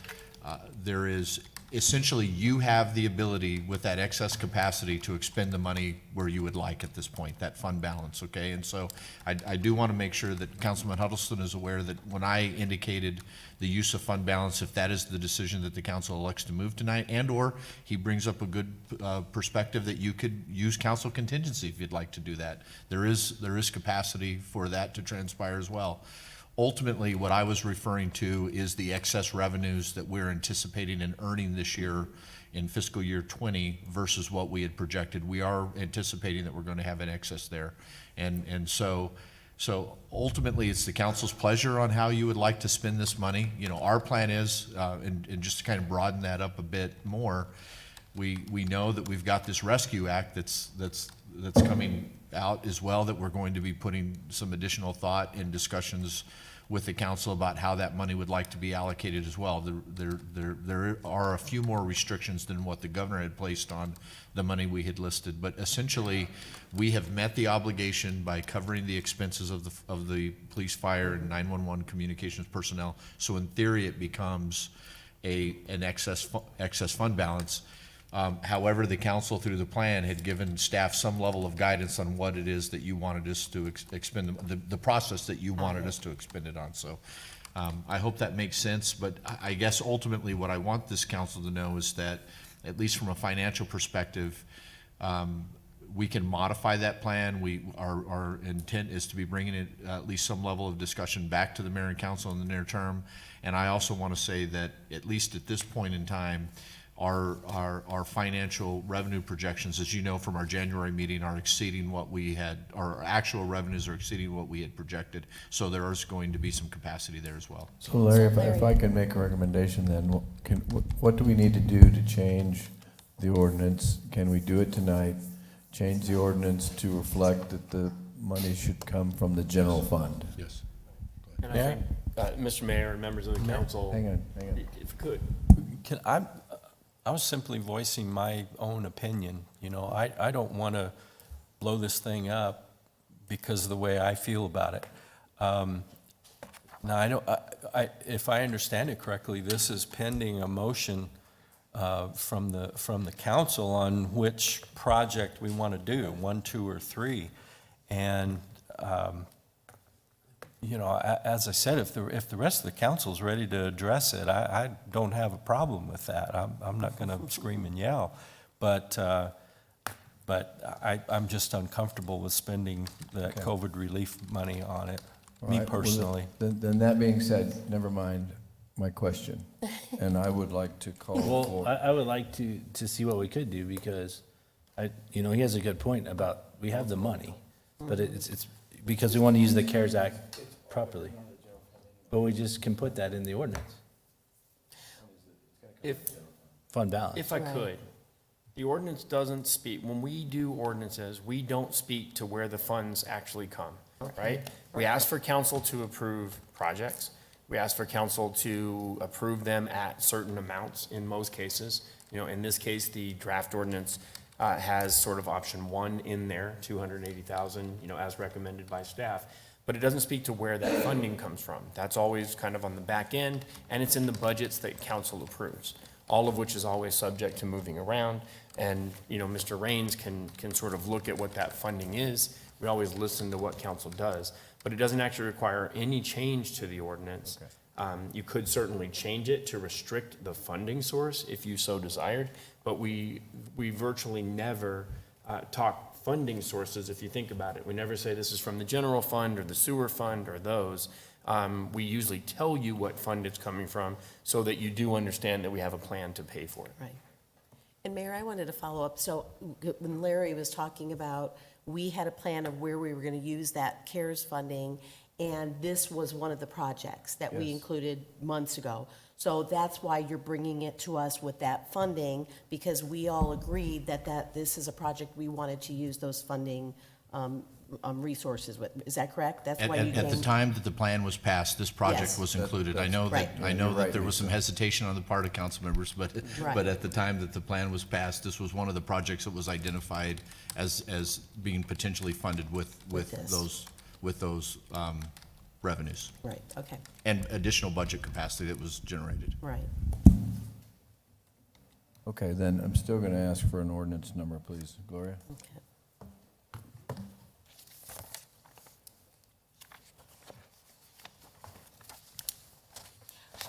there is essentially, you have the ability with that excess capacity to expend the money where you would like at this point, that fund balance, okay? And so I do want to make sure that Councilman Huddleston is aware that when I indicated the use of fund balance, if that is the decision that the council elects to move tonight, and/or he brings up a good perspective that you could use council contingency if you'd like to do that. There is capacity for that to transpire as well. Ultimately, what I was referring to is the excess revenues that we're anticipating and earning this year in fiscal year 20 versus what we had projected. We are anticipating that we're going to have an excess there. And so ultimately, it's the council's pleasure on how you would like to spend this money. Our plan is, and just to kind of broaden that up a bit more, we know that we've got this Rescue Act that's coming out as well, that we're going to be putting some additional thought and discussions with the council about how that money would like to be allocated as well. There are a few more restrictions than what the governor had placed on the money we had listed, but essentially we have met the obligation by covering the expenses of the police, fire, and 911 communications personnel. So in theory, it becomes an excess fund balance. However, the council through the plan had given staff some level of guidance on what it is that you wanted us to expend, the process that you wanted us to expend it on. So I hope that makes sense, but I guess ultimately what I want this council to know is that, at least from a financial perspective, we can modify that plan. Our intent is to be bringing it, at least some level of discussion back to the mayor and council in the near term. And I also want to say that, at least at this point in time, our financial revenue projections, as you know from our January meeting, are exceeding what we had, our actual revenues are exceeding what we had projected. So there is going to be some capacity there as well. So Larry, if I can make a recommendation then, what do we need to do to change the ordinance? Can we do it tonight? Change the ordinance to reflect that the money should come from the general fund? Yes. And I think, Mr. Mayor and members of the council, Hang on. if you could. I was simply voicing my own opinion. You know, I don't want to blow this thing up because of the way I feel about it. Now, if I understand it correctly, this is pending a motion from the council on which project we want to do, 1, 2, or 3. And, you know, as I said, if the rest of the council's ready to address it, I don't have a problem with that. I'm not going to scream and yell, but I'm just uncomfortable with spending the COVID relief money on it, me All right, well, personally. Then that being said, never mind my question. And I would like to call Well, for, I would like to see what we could do, because he has a good point about, we have the money, but it's because we want to use the CARES Act properly. But we just can put that in the ordinance, If, fund balance. if I could, the ordinance doesn't speak, when we do ordinances, we don't speak to where the funds actually come, right? We ask for council to approve projects. We ask for council to approve them at certain amounts in most cases. You know, in this case, the draft ordinance has sort of option 1 in there, 280,000, you know, as recommended by staff. But it doesn't speak to where that funding comes from. That's always kind of on the back end, and it's in the budgets that council approves, all of which is always subject to moving around. And, you know, Mr. Raines can sort of look at what that funding is. We always listen to what council does, but it doesn't actually require any change to the ordinance. You could certainly change it to restrict the funding source if you so desired, but we virtually never talk funding sources, if you think about it. We never say this is from the general fund or the sewer fund or those. We usually tell you what fund it's coming from so that you do understand that we have a plan to pay for it. Right. And Mayor, I wanted to follow up. So when Larry was talking about, we had a plan of where we were going to use that CARES funding, and this was one of the projects that we included months ago. So that's why you're bringing it to us with that funding, because we all agreed that this is a project we wanted to use those funding resources with. Is that correct? That's why you At the came. time that the plan was passed, this project Yes. was included. I know Right. that there was some hesitation on the part of council members, but Right. at the time that the plan was passed, this was one of the projects that was identified as being potentially funded with this. those revenues Right, okay, and additional budget capacity that was generated. right. okay, then I'm still going to ask for an ordinance number, please. Gloria? Okay.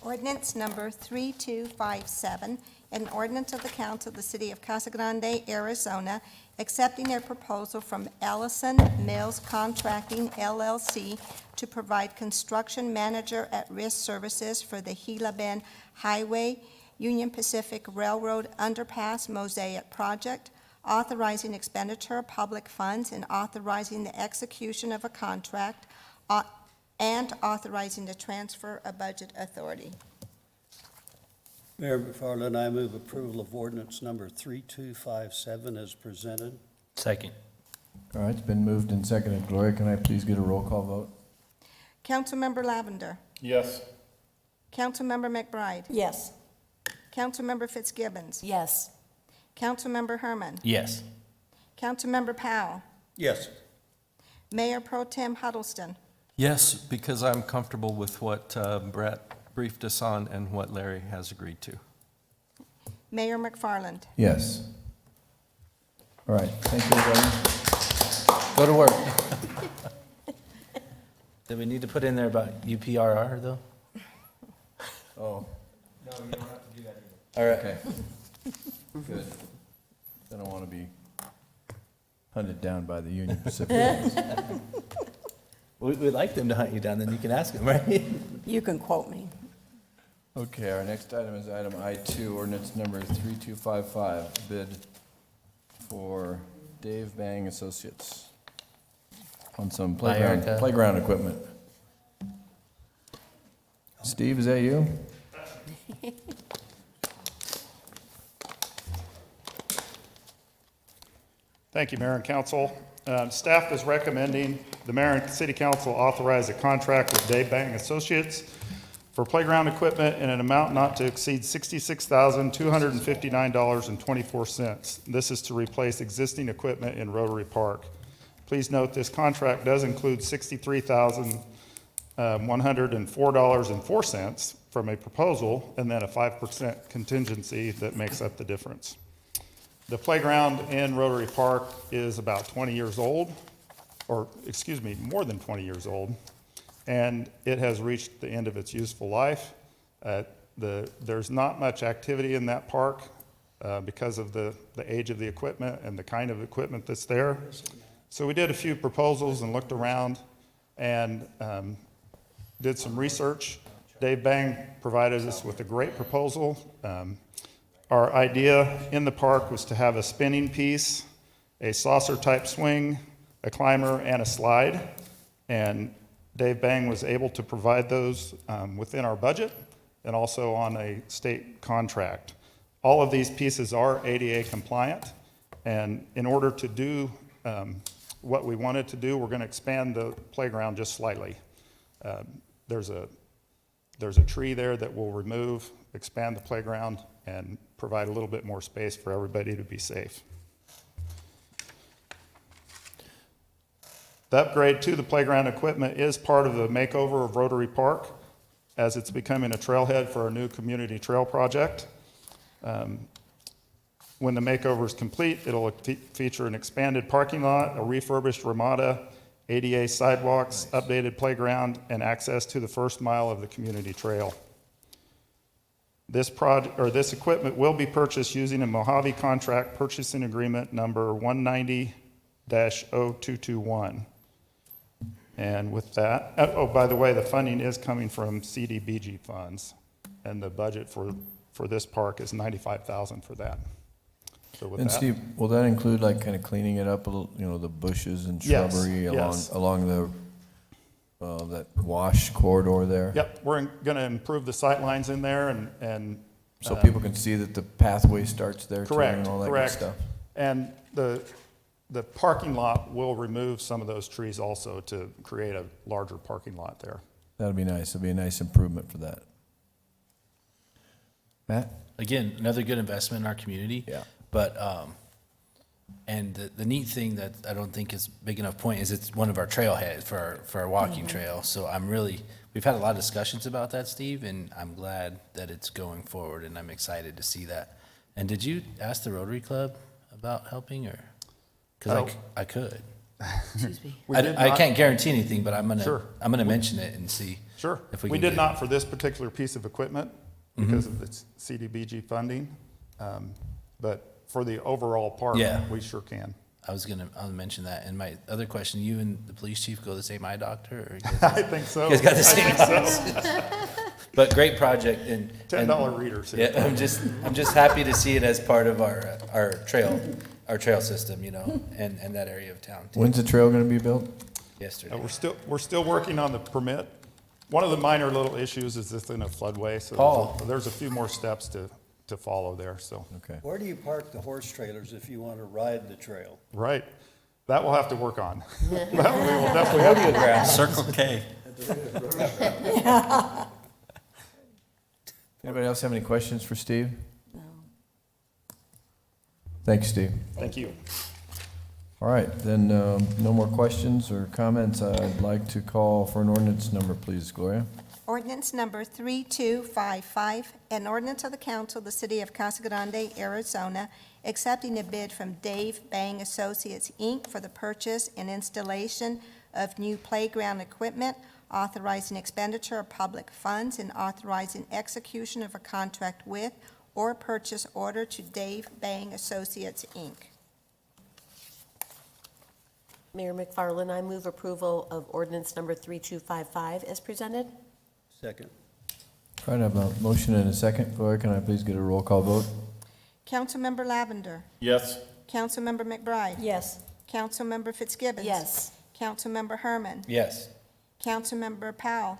Ordinance number 3257, an ordinance of the council of the city of Casa Grande, Arizona, accepting a proposal from Ellison Mills Contracting LLC to provide construction manager at risk services for the Gila Bend Highway Union Pacific Railroad Underpass Mosaic Project, authorizing expenditure of public funds and authorizing the execution of a contract, and authorizing the transfer of budget authority. Mayor McFarland, I move approval of ordinance number 3257 as presented. Second. All right, it's been moved and seconded. Gloria, can I please get a roll call vote? Councilmember Lavender. Yes. Councilmember McBride. Yes. Councilmember Fitzgibbons. Yes, Councilmember Herman. Yes. Councilmember Powell. Yes. Mayor Pro Tem Huddleston. Yes, because I'm comfortable with what Brett briefed us on and what Larry has agreed to. Mayor McFarland. Yes. All right, thank you, everybody. Go to work. Do we need to put in there about UPRR, though? Oh, No, you don't have to do that either. All right. okay. Good. I don't want to be hunted down by the Union Pacific. We'd like them to hunt you down, then you can ask them, right? You can quote me. Okay, our next item is item I2, ordinance number 3255, bid for Dave Bang Associates on some Erica. playground equipment. Steve, is that you? Thank you, Mayor and Council. Staff is recommending the Mayor and City Council authorize a contract with Dave Bang Associates for playground equipment in an amount not to exceed $66,259.24. This is to replace existing equipment in Rotary Park. Please note this contract does include $63,104.04 from a proposal and then a 5% contingency that makes up the difference. The playground in Rotary Park is about 20 years old, or excuse me, more than 20 years old, and it has reached the end of its useful life. There's not much activity in that park because of the age of the equipment and the kind of equipment that's there. So we did a few proposals and looked around and did some research. Dave Bang provided us with a great proposal. Our idea in the park was to have a spinning piece, a saucer-type swing, a climber, and a slide. And Dave Bang was able to provide those within our budget and also on a state contract. All of these pieces are ADA compliant, and in order to do what we wanted to do, we're going to expand the playground just slightly. There's a tree there that we'll remove, expand the playground, and provide a little bit more space for everybody to be safe. The upgrade to the playground equipment is part of the makeover of Rotary Park as it's becoming a trailhead for our new community trail project. When the makeover is complete, it'll feature an expanded parking lot, a refurbished Ramada, ADA sidewalks, updated playground, and access to the first mile of the community trail. This equipment will be purchased using a Mojave Contract Purchasing Agreement number 190-0221. And with that, oh, by the way, the funding is coming from CDBG funds, and the budget for this park is $95,000 for that. So with And that, Steve, will that include like kind of cleaning it up a little, the bushes and Yes, shrubbery yes. along the, that wash corridor there? yep, we're going to improve the sight lines in there and So people can see that the pathway starts there too correct, and all that good correct. stuff? And the parking lot will remove some of those trees also to create a larger parking lot there. That'd be nice. It'd be a nice improvement for that. Matt? Again, another good investment in our community. Yeah. But, and the neat thing that I don't think is big enough point is it's one of our trailheads for our walking trail. So we've had a lot of discussions about that, Steve, and I'm glad that it's going forward, and I'm excited to see that. And did you ask the Rotary Club about helping, or? Because I could. Excuse me. I can't guarantee anything, but I'm Sure. gonna mention it and see. Sure. If we We can did get- not for this particular piece of equipment because of its CDBG funding. But for the overall park, Yeah. we sure can. I'll mention that. And my other question, you and the police chief go to the same eye doctor, or you guys, I think so. you guys got the same I think so. But great project, and $10 readers. here. yeah, I'm just happy to see it as part of our trail system, and that area of town too. When's the trail gonna be built? Yesterday. We're still working on the permit. One of the minor little issues is it's in a floodway, so Paul. there's a few more steps to follow there, so. Okay. Where do you park the horse trailers if you want to ride the trail? Right. That we'll have to work on. That we will definitely have to work on. Circle K. Anybody else have any questions for Steve? No. Thanks, Steve. Thank you. All right, then, no more questions or comments. I'd like to call for an ordinance number, please, Gloria. Ordinance number 3255, an ordinance of the council of the city of Casa Grande, Arizona, accepting a bid from Dave Bang Associates, Inc. for the purchase and installation of new playground equipment, authorizing expenditure of public funds, and authorizing execution of a contract with or purchase order to Dave Bang Associates, Inc. Mayor McFarland, I move approval of ordinance number 3255 as presented. Second. All right, I have a motion and a second. Gloria, can I please get a roll call vote? Councilmember Lavender. Yes. Councilmember McBride. Yes. Councilmember Fitzgibbons. Yes. Councilmember Herman. Yes. Councilmember Powell.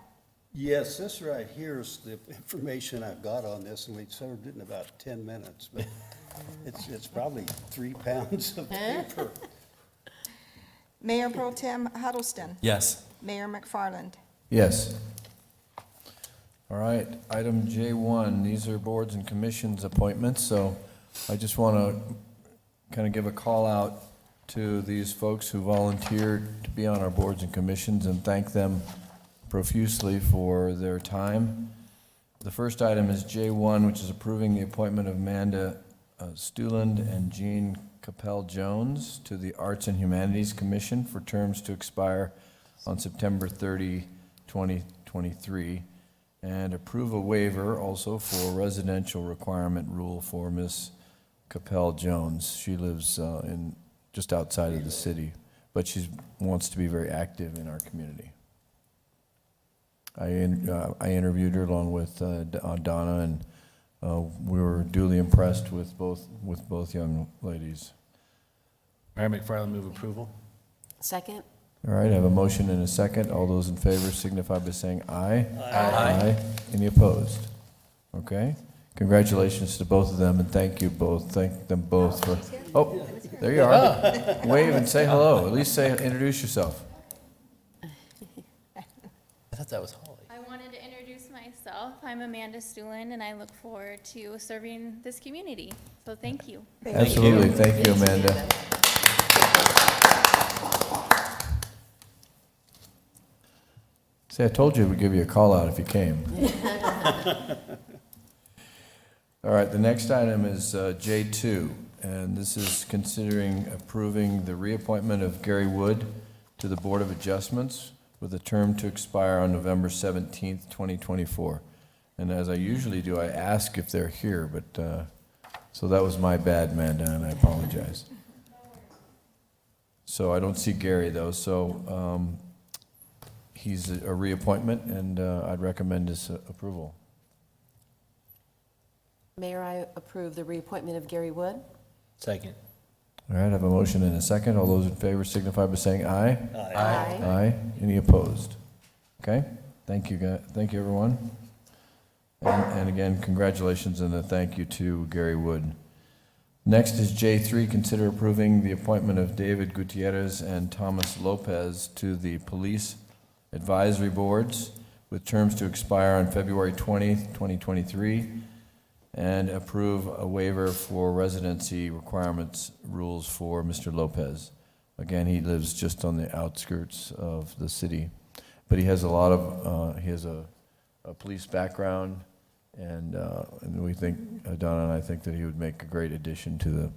Yes, this right here is the information I've got on this, and we served it in about 10 minutes, but it's probably 3 pounds of paper. Mayor Pro Tem Huddleston. Yes. Mayor McFarland. Yes. All right, item J1, these are boards and commissions appointments, so I just want to kind of give a call out to these folks who volunteered to be on our boards and commissions and thank them profusely for their time. The first item is J1, which is approving the appointment of Amanda Stuland and Jean Capel-Jones to the Arts and Humanities Commission for terms to expire on September 30, 2023, and approve a waiver also for residential requirement rule for Ms. Capel-Jones. She lives in just outside of the city, but she wants to be very active in our community. I interviewed her along with Donna, and we were duly impressed with both young ladies. Mayor McFarland, move approval. Second. All right, I have a motion and a second. All those in favor signify by saying aye. Aye. Any opposed? Okay. Congratulations to both of them, and thank you both. Thank them both for. Oh, there you are. Wave and say hello. At least introduce yourself. I thought that was Holly. I wanted to introduce myself. I'm Amanda Stuland, and I look forward to serving this community. So thank you. Absolutely. Thank you, Amanda. See, I told you we'd give you a call out if you came. All right, the next item is J2, and this is considering approving the reappointment of Gary Wood to the Board of Adjustments with a term to expire on November 17th, 2024. And as I usually do, I ask if they're here, but so that was my bad, Amanda, and I apologize. So I don't see Gary, though, so he's a reappointment, and I'd recommend his approval. Mayor, I approve the reappointment of Gary Wood. Second. All right, I have a motion and a second. All those in favor signify by saying aye. Aye. Aye. Any opposed? Okay, thank you, guys. Thank you, everyone. And again, congratulations and a thank you to Gary Wood. Next is J3, consider approving the appointment of David Gutierrez and Thomas Lopez to the Police Advisory Boards with terms to expire on February 20th, 2023, and approve a waiver for residency requirements rules for Mr. Lopez. Again, he lives just on the outskirts of the city, but he has a lot of, he has a police background, and we think, Donna and I think that he would make a great addition to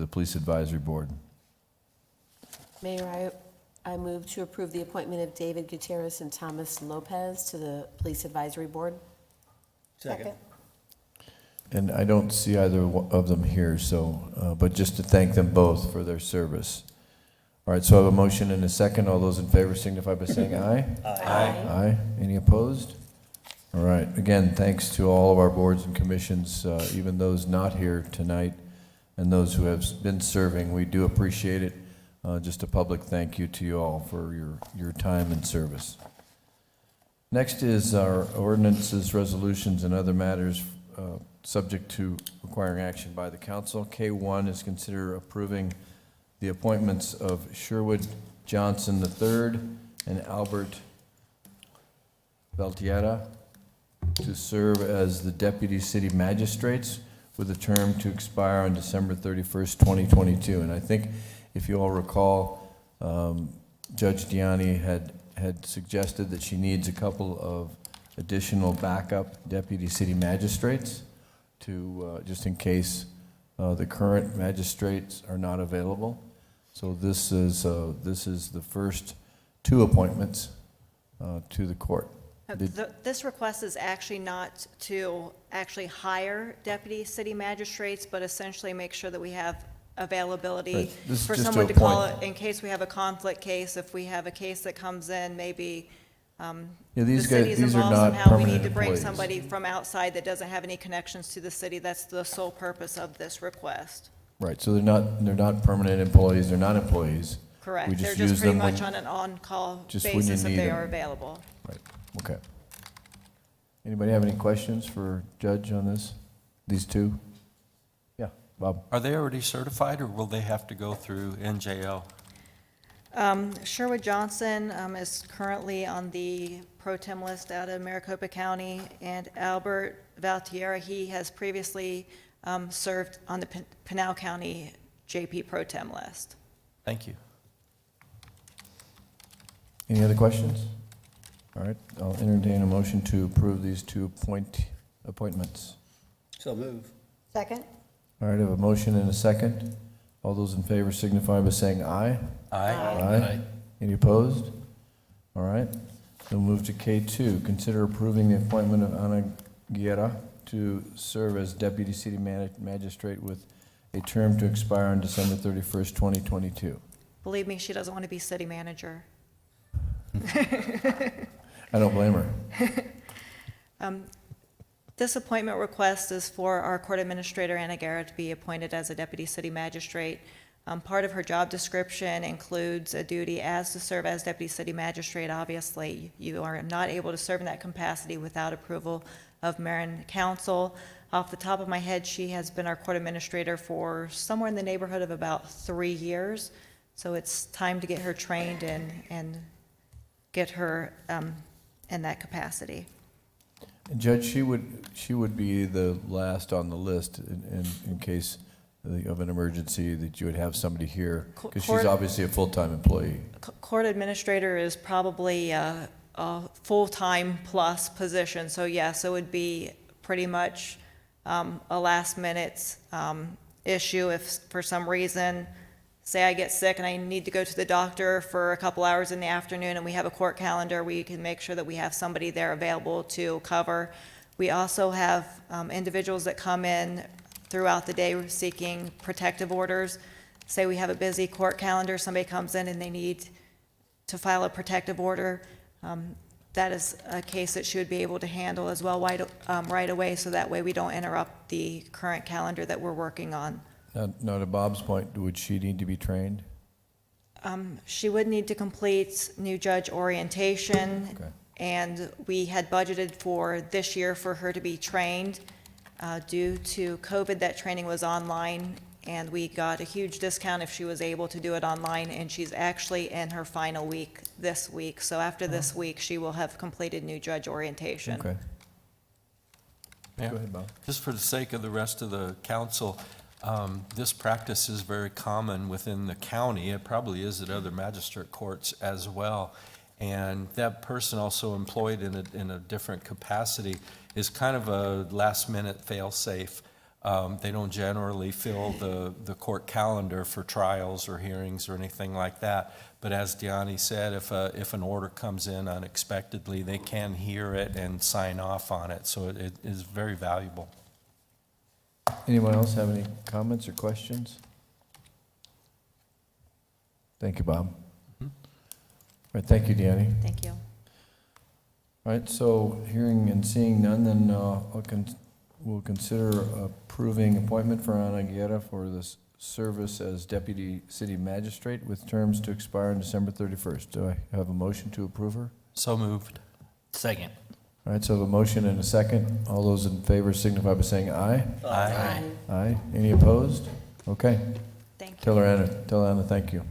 the Police Advisory Board. Mayor, I move to approve the appointment of David Gutierrez and Thomas Lopez to the Police Advisory Board. Second. And I don't see either of them here, so, but just to thank them both for their service. All right, so I have a motion and a second. All those in favor signify by saying aye. Aye. Aye. Any opposed? All right, again, thanks to all of our boards and commissions, even those not here tonight and those who have been serving. We do appreciate it. Just a public thank you to you all for your time and service. Next is our ordinances, resolutions, and other matters subject to requiring action by the council. K1 is consider approving the appointments of Sherwood Johnson III and Albert Beltiera to serve as the deputy city magistrates with a term to expire on December 31st, 2022. And I think if you all recall, Judge Diani had suggested that she needs a couple additional backup deputy city magistrates to, just in case the current magistrates are not available. So this is the first 2 appointments to the court. This request is actually not to actually hire deputy city magistrates, but essentially make sure that we have availability Right. This is for just to someone to call appoint. it in case we have a conflict case, if we have a case that comes in, maybe Yeah, the these guys, city's these are involved not somehow, we permanent need to bring employees. somebody from outside that doesn't have any connections to the city. That's the sole purpose of this request. Right, so they're not permanent employees, they're not employees. We Correct. They're just just use pretty them when- much on an on-call just when you basis if need they them. are available. Right, okay. Anybody have any questions for Judge on this, these 2? Yeah, Bob? Are they already certified, or will they have to go through NJL? Sherwood Johnson is currently on the pro tem list out of Maricopa County, and Albert Valtierra, he has previously served on the Pinal County JP pro tem list. Thank you. Any other questions? All right, I'll entertain a motion to approve these 2 appointments. So move. Second? All right, I have a motion and a second. All those in favor signify by saying aye. Aye. Aye. Any opposed? All right, we'll move to K2. Consider approving the appointment of Ana Guerra to serve as Deputy City Magistrate with a term to expire on December 31st, 2022. Believe me, she doesn't want to be city manager. I don't blame her. This appointment request is for our court administrator, Anna Guerra, to be appointed as a deputy city magistrate. Part of her job description includes a duty as to serve as deputy city magistrate. Obviously, you are not able to serve in that capacity without approval of mayor and council. Off the top of my head, she has been our court administrator for somewhere in the neighborhood of about 3 years. So it's time to get her trained and get her in that capacity. And Judge, she would be the last on the list in case of an emergency, that you would have somebody here, because she's Court- obviously a full-time employee. Court administrator is probably a full-time plus position, so yes, it would be pretty much a last-minute issue if for some reason, say I get sick and I need to go to the doctor for a couple hours in the afternoon and we have a court calendar, we can make sure that we have somebody there available to cover. We also have individuals that come in throughout the day seeking protective orders. Say we have a busy court calendar, somebody comes in and they need to file a protective order. That is a case that she would be able to handle as well right away, so that way we don't interrupt the current calendar that we're working on. Now, to Bob's point, would she need to be trained? She would need to complete new judge orientation, Okay. and we had budgeted for this year for her to be trained. Due to COVID, that training was online, and we got a huge discount if she was able to do it online, and she's actually in her final week this week. So after this week, she will have completed new judge orientation. Okay. Yeah. Go ahead, Bob. Just for the sake of the rest of the council, this practice is very common within the county. It probably is at other magistrate courts as well. And that person also employed in a different capacity is kind of a last-minute fail-safe. They don't generally fill the court calendar for trials or hearings or anything like that. But as Deani said, if an order comes in unexpectedly, they can hear it and sign off on it. So it is very valuable. Anyone else have any comments or questions? Thank you, Bob. All right, thank you, Deanne. Thank you. All right, so hearing and seeing none, then we'll consider approving appointment for Ana Guerra for this service as Deputy City Magistrate with terms to expire on December 31st. Do I have a motion to approve her? So moved. Second. All right, so I have a motion and a second. All those in favor signify by saying aye. Aye. Aye. Any opposed? Okay. Thank you. Tell Anna thank you.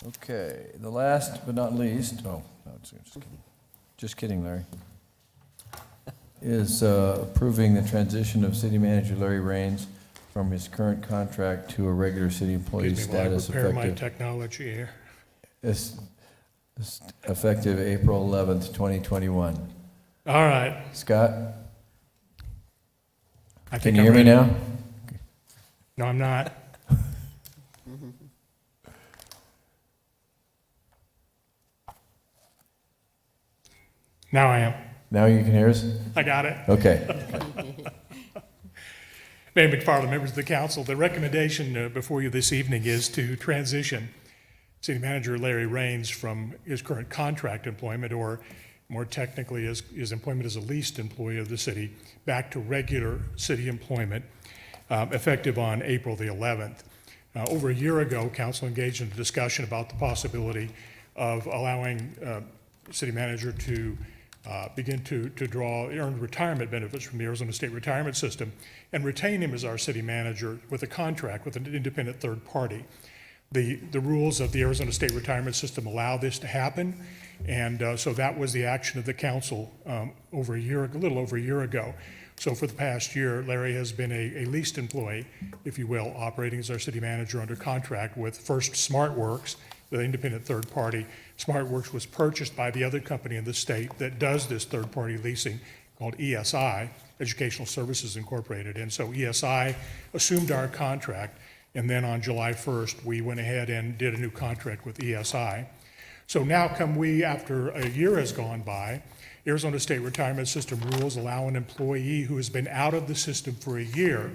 Okay, the last but not least, no, just kidding, Larry, is approving the transition of City Manager Larry Raines from his current contract to a regular city employee Excuse me while I status prepare my effective technology here. as effective April 11th, 2021. All right. Scott, I think can you I'm hear me ready. now? No, I'm not. Now I am. Now you can hear us? I got it. Okay. Mayor McFarland, members of the council, the recommendation before you this evening is to transition City Manager Larry Raines from his current contract employment, or more technically, his employment as a leased employee of the city, back to regular city employment, effective on April the 11th. Over a year ago, council engaged in a discussion about the possibility of allowing city manager to begin to draw earned retirement benefits from the Arizona State Retirement System and retain him as our city manager with a contract with an independent third party. The rules of the Arizona State Retirement System allow this to happen, and so that was the action of the council a little over a year ago. So for the past year, Larry has been a leased employee, if you will, operating as our city manager under contract with first SmartWorks, the independent third party. SmartWorks was purchased by the other company in the state that does this third-party leasing called ESI, Educational Services Incorporated. And so ESI assumed our contract, and then on July 1st, we went ahead and did a new contract with ESI. So now after a year has gone by, Arizona State Retirement System rules allow an employee who has been out of the system for a year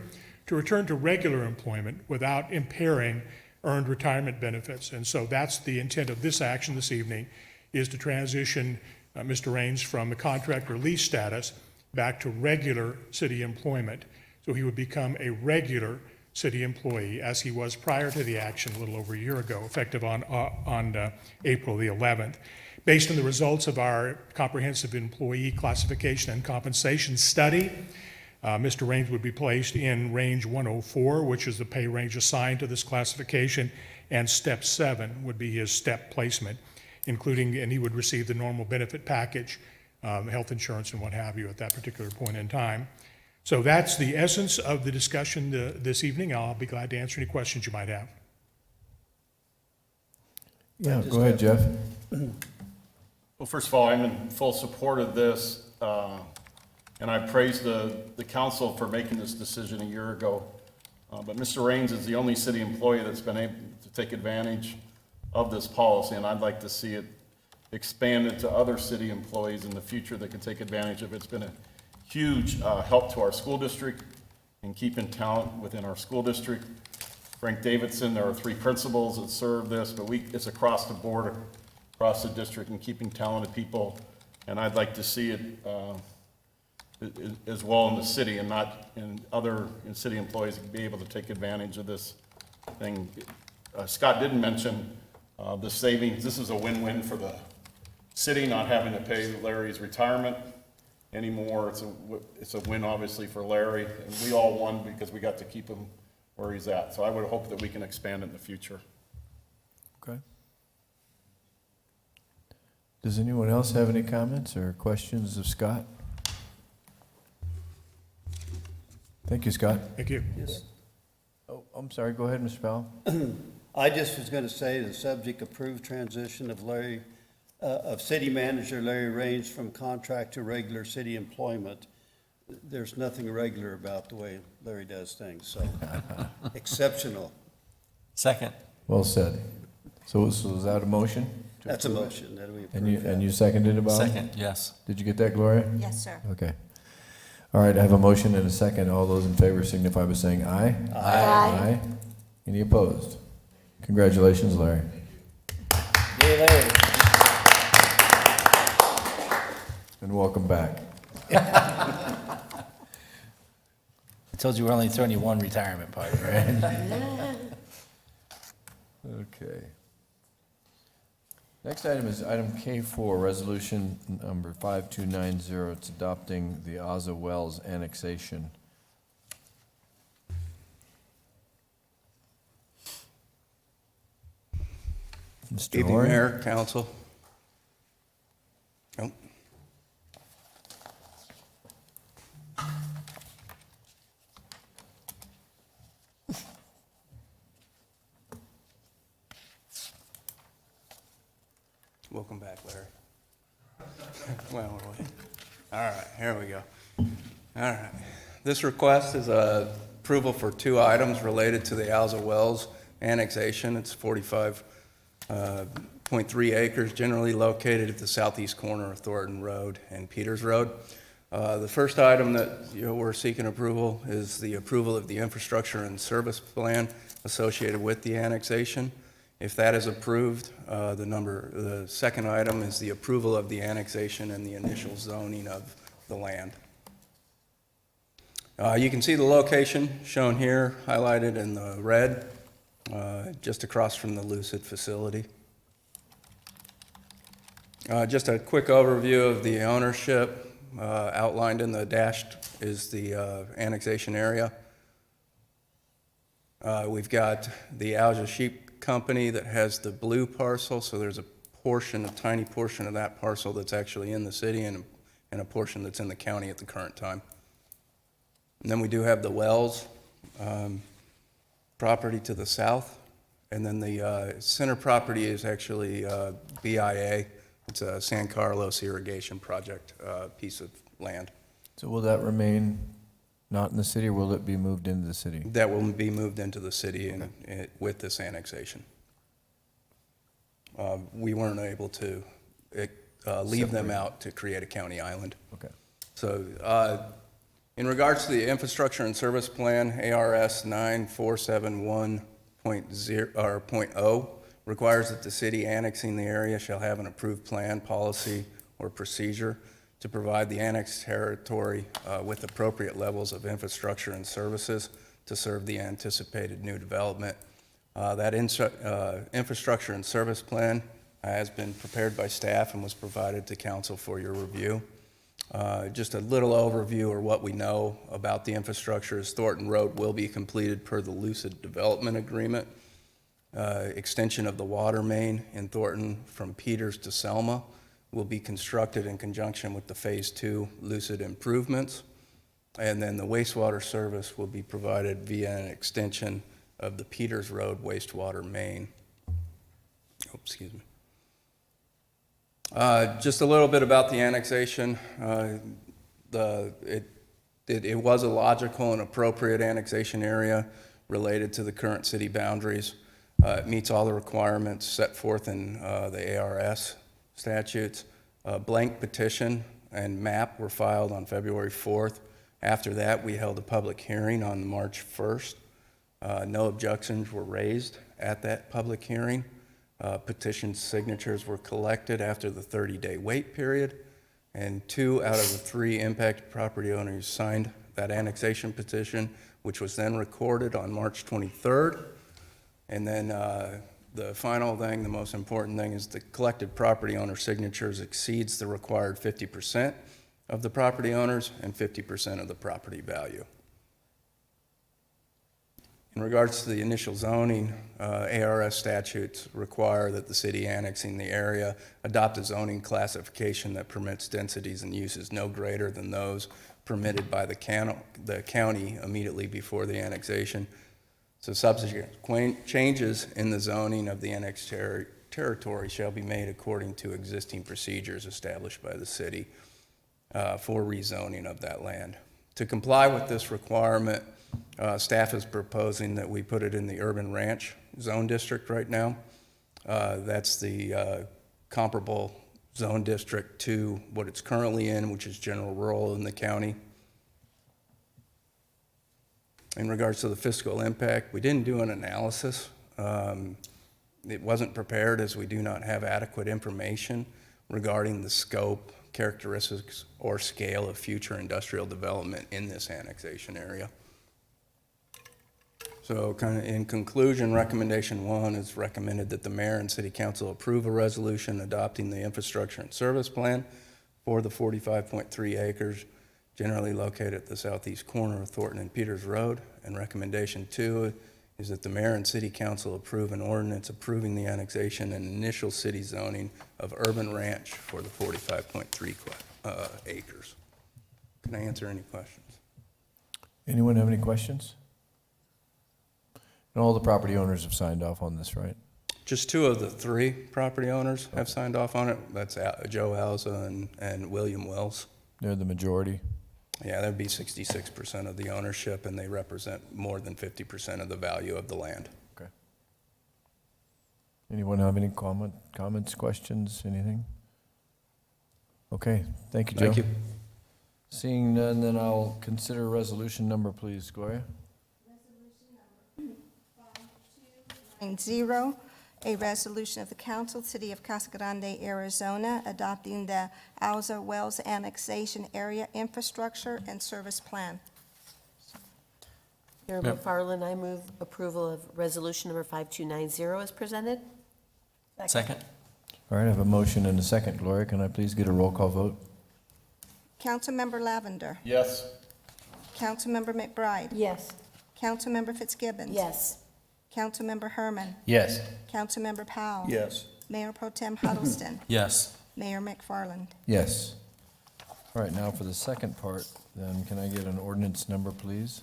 to return to regular employment without impairing earned retirement benefits. And so that's the intent of this action this evening, is to transition Mr. Raines from the contract or lease status back to regular city employment. So he would become a regular city employee as he was prior to the action a little over a year ago, effective on April the 11th. Based on the results of our comprehensive employee classification and compensation study, Mr. Raines would be placed in range 104, which is the pay range assigned to this classification, and step 7 would be his step placement, and he would receive the normal benefit package, health insurance and what have you at that particular point in time. So that's the essence of the discussion this evening. I'll be glad to answer any questions you might have. Yeah, go ahead, Jeff. Well, first of all, I'm in full support of this, and I praise the council for making this decision a year ago. But Mr. Raines is the only city employee that's been able to take advantage of this policy, and I'd like to see it expanded to other city employees in the future that can take advantage of it. It's been a huge help to our school district in keeping talent within our school district. Frank Davidson, there are 3 principals that serve this, but it's across the board, across the district, and keeping talented people. And I'd like to see it as well in the city, and not in city employees be able to take advantage of this thing. Scott didn't mention the savings. This is a win-win for the city, not having to pay Larry's retirement anymore. It's a win, obviously, for Larry, and we all won because we got to keep him where he's at. So I would hope that we can expand it in the future. Okay. Does anyone else have any comments or questions of Scott? Thank you, Scott. Thank you. Yes. Oh, I'm sorry. Go ahead, Mr. Powell. I just was going to say the subject approved transition of city manager Larry Raines from contract to regular city employment. There's nothing regular about the way Larry does things, so exceptional. Second. Well said. So is that a motion? That's a motion that we approve. And you seconded it, Bob? Second, yes. Did you get that, Gloria? Yes, sir. Okay. All right, I have a motion and a second. All those in favor signify by saying aye. Aye. Any opposed? Congratulations, Larry. Yay, Larry. And welcome back. I told you we're only throwing you one retirement party, right? Okay. Next item is item K4, resolution number 5290. It's adopting the Casa Wells annexation. Mr. Evening, Horn? Mayor, Council. Oh. Welcome back, Larry. Well, wait. All right, here we go. All right. This request is approval for 2 items related to the Alza Wells annexation. It's 45.3 acres, generally located at the southeast corner of Thornton Road and Peters Road. The first item that we're seeking approval is the approval of the infrastructure and service plan associated with the annexation. If that is approved, the second item is the approval of the annexation and the initial zoning of the land. You can see the location shown here, highlighted in the red, just across from the Lucid facility. Just a quick overview of the ownership. Outlined in the dashed is the annexation area. We've got the Alza Sheep Company that has the blue parcel, so there's a tiny portion of that parcel that's actually in the city and a portion that's in the county at the current time. And then we do have the Wells property to the south, and then the center property is actually BIA. It's a San Carlos irrigation project piece of land. So will that remain not in the city, or will it be moved into the city? That will be moved into the city with this annexation. We weren't able to leave them out to create a county island. Okay. So in regards to the infrastructure and service plan, ARS 9471.0 requires that the city annexing the area shall have an approved plan, policy, or procedure to provide the annexed territory with appropriate levels of infrastructure and services to serve the anticipated new development. That infrastructure and service plan has been prepared by staff and was provided to council for your review. Just a little overview or what we know about the infrastructure is Thornton Road will be completed per the Lucid Development Agreement. Extension of the water main in Thornton from Peters to Selma will be constructed in conjunction with the Phase 2 Lucid improvements. And then the wastewater service will be provided via an extension of the Peters Road wastewater main. Oh, excuse me. Just a little bit about the annexation. It was a logical and appropriate annexation area related to the current city boundaries. It meets all the requirements set forth in the ARS statutes. A blank petition and map were filed on February 4th. After that, we held a public hearing on March 1st. No objections were raised at that public hearing. Petition signatures were collected after the 30-day wait period, and 2 out of the 3 impacted property owners signed that annexation petition, which was then recorded on March 23rd. And then the final thing, the most important thing, is the collected property owner signatures exceeds the required 50% of the property owners and 50% of the property value. In regards to the initial zoning, ARS statutes require that the city annexing the area adopt a zoning classification that permits densities and uses no greater than those permitted by the county immediately before the annexation. So subsequent changes in the zoning of the annexed territory shall be made according to existing procedures established by the city for rezoning of that land. To comply with this requirement, staff is proposing that we put it in the urban ranch zone district right now. That's the comparable zone district to what it's currently in, which is general rural in the county. In regards to the fiscal impact, we didn't do an analysis. It wasn't prepared as we do not have adequate information regarding the scope, characteristics, or scale of future industrial development in this annexation area. So kind of in conclusion, recommendation 1 is recommended that the mayor and city council approve a resolution adopting the infrastructure and service plan for the 45.3 acres generally located at the southeast corner of Thornton and Peters Road. And recommendation 2 is that the mayor and city council approve an ordinance approving the annexation and initial city zoning of urban ranch for the 45.3 acres. Can I answer any questions? Anyone have any questions? And all the property owners have signed off on this, right? Just two of the three property owners have signed off on it. That's Joe Alza and William Wells. They're the majority. Yeah, that'd be 66% of the ownership, and they represent more than 50% of the value of the land. Okay. Anyone have any comments, questions, anything? Okay, thank you, Joe. Thank you. Seeing none, then I'll consider resolution number, please, Gloria. 90, a resolution of the council, City of Casa Grande, Arizona, adopting the Alza Wells Annexation Area Infrastructure and Service Plan. Mayor McFarland, I move approval of resolution number 5290 as presented. Second? All right, I have a motion and a second. Gloria, can I please get a roll call vote? Councilmember Lavender. Yes. Councilmember McBride. Yes. Councilmember Fitzgibbons. Yes. Councilmember Herman. Yes. Councilmember Powell. Yes. Mayor Pro Tem Huddleston. Yes. Mayor McFarland. Yes. All right, now for the second part, then can I get an ordinance number, please?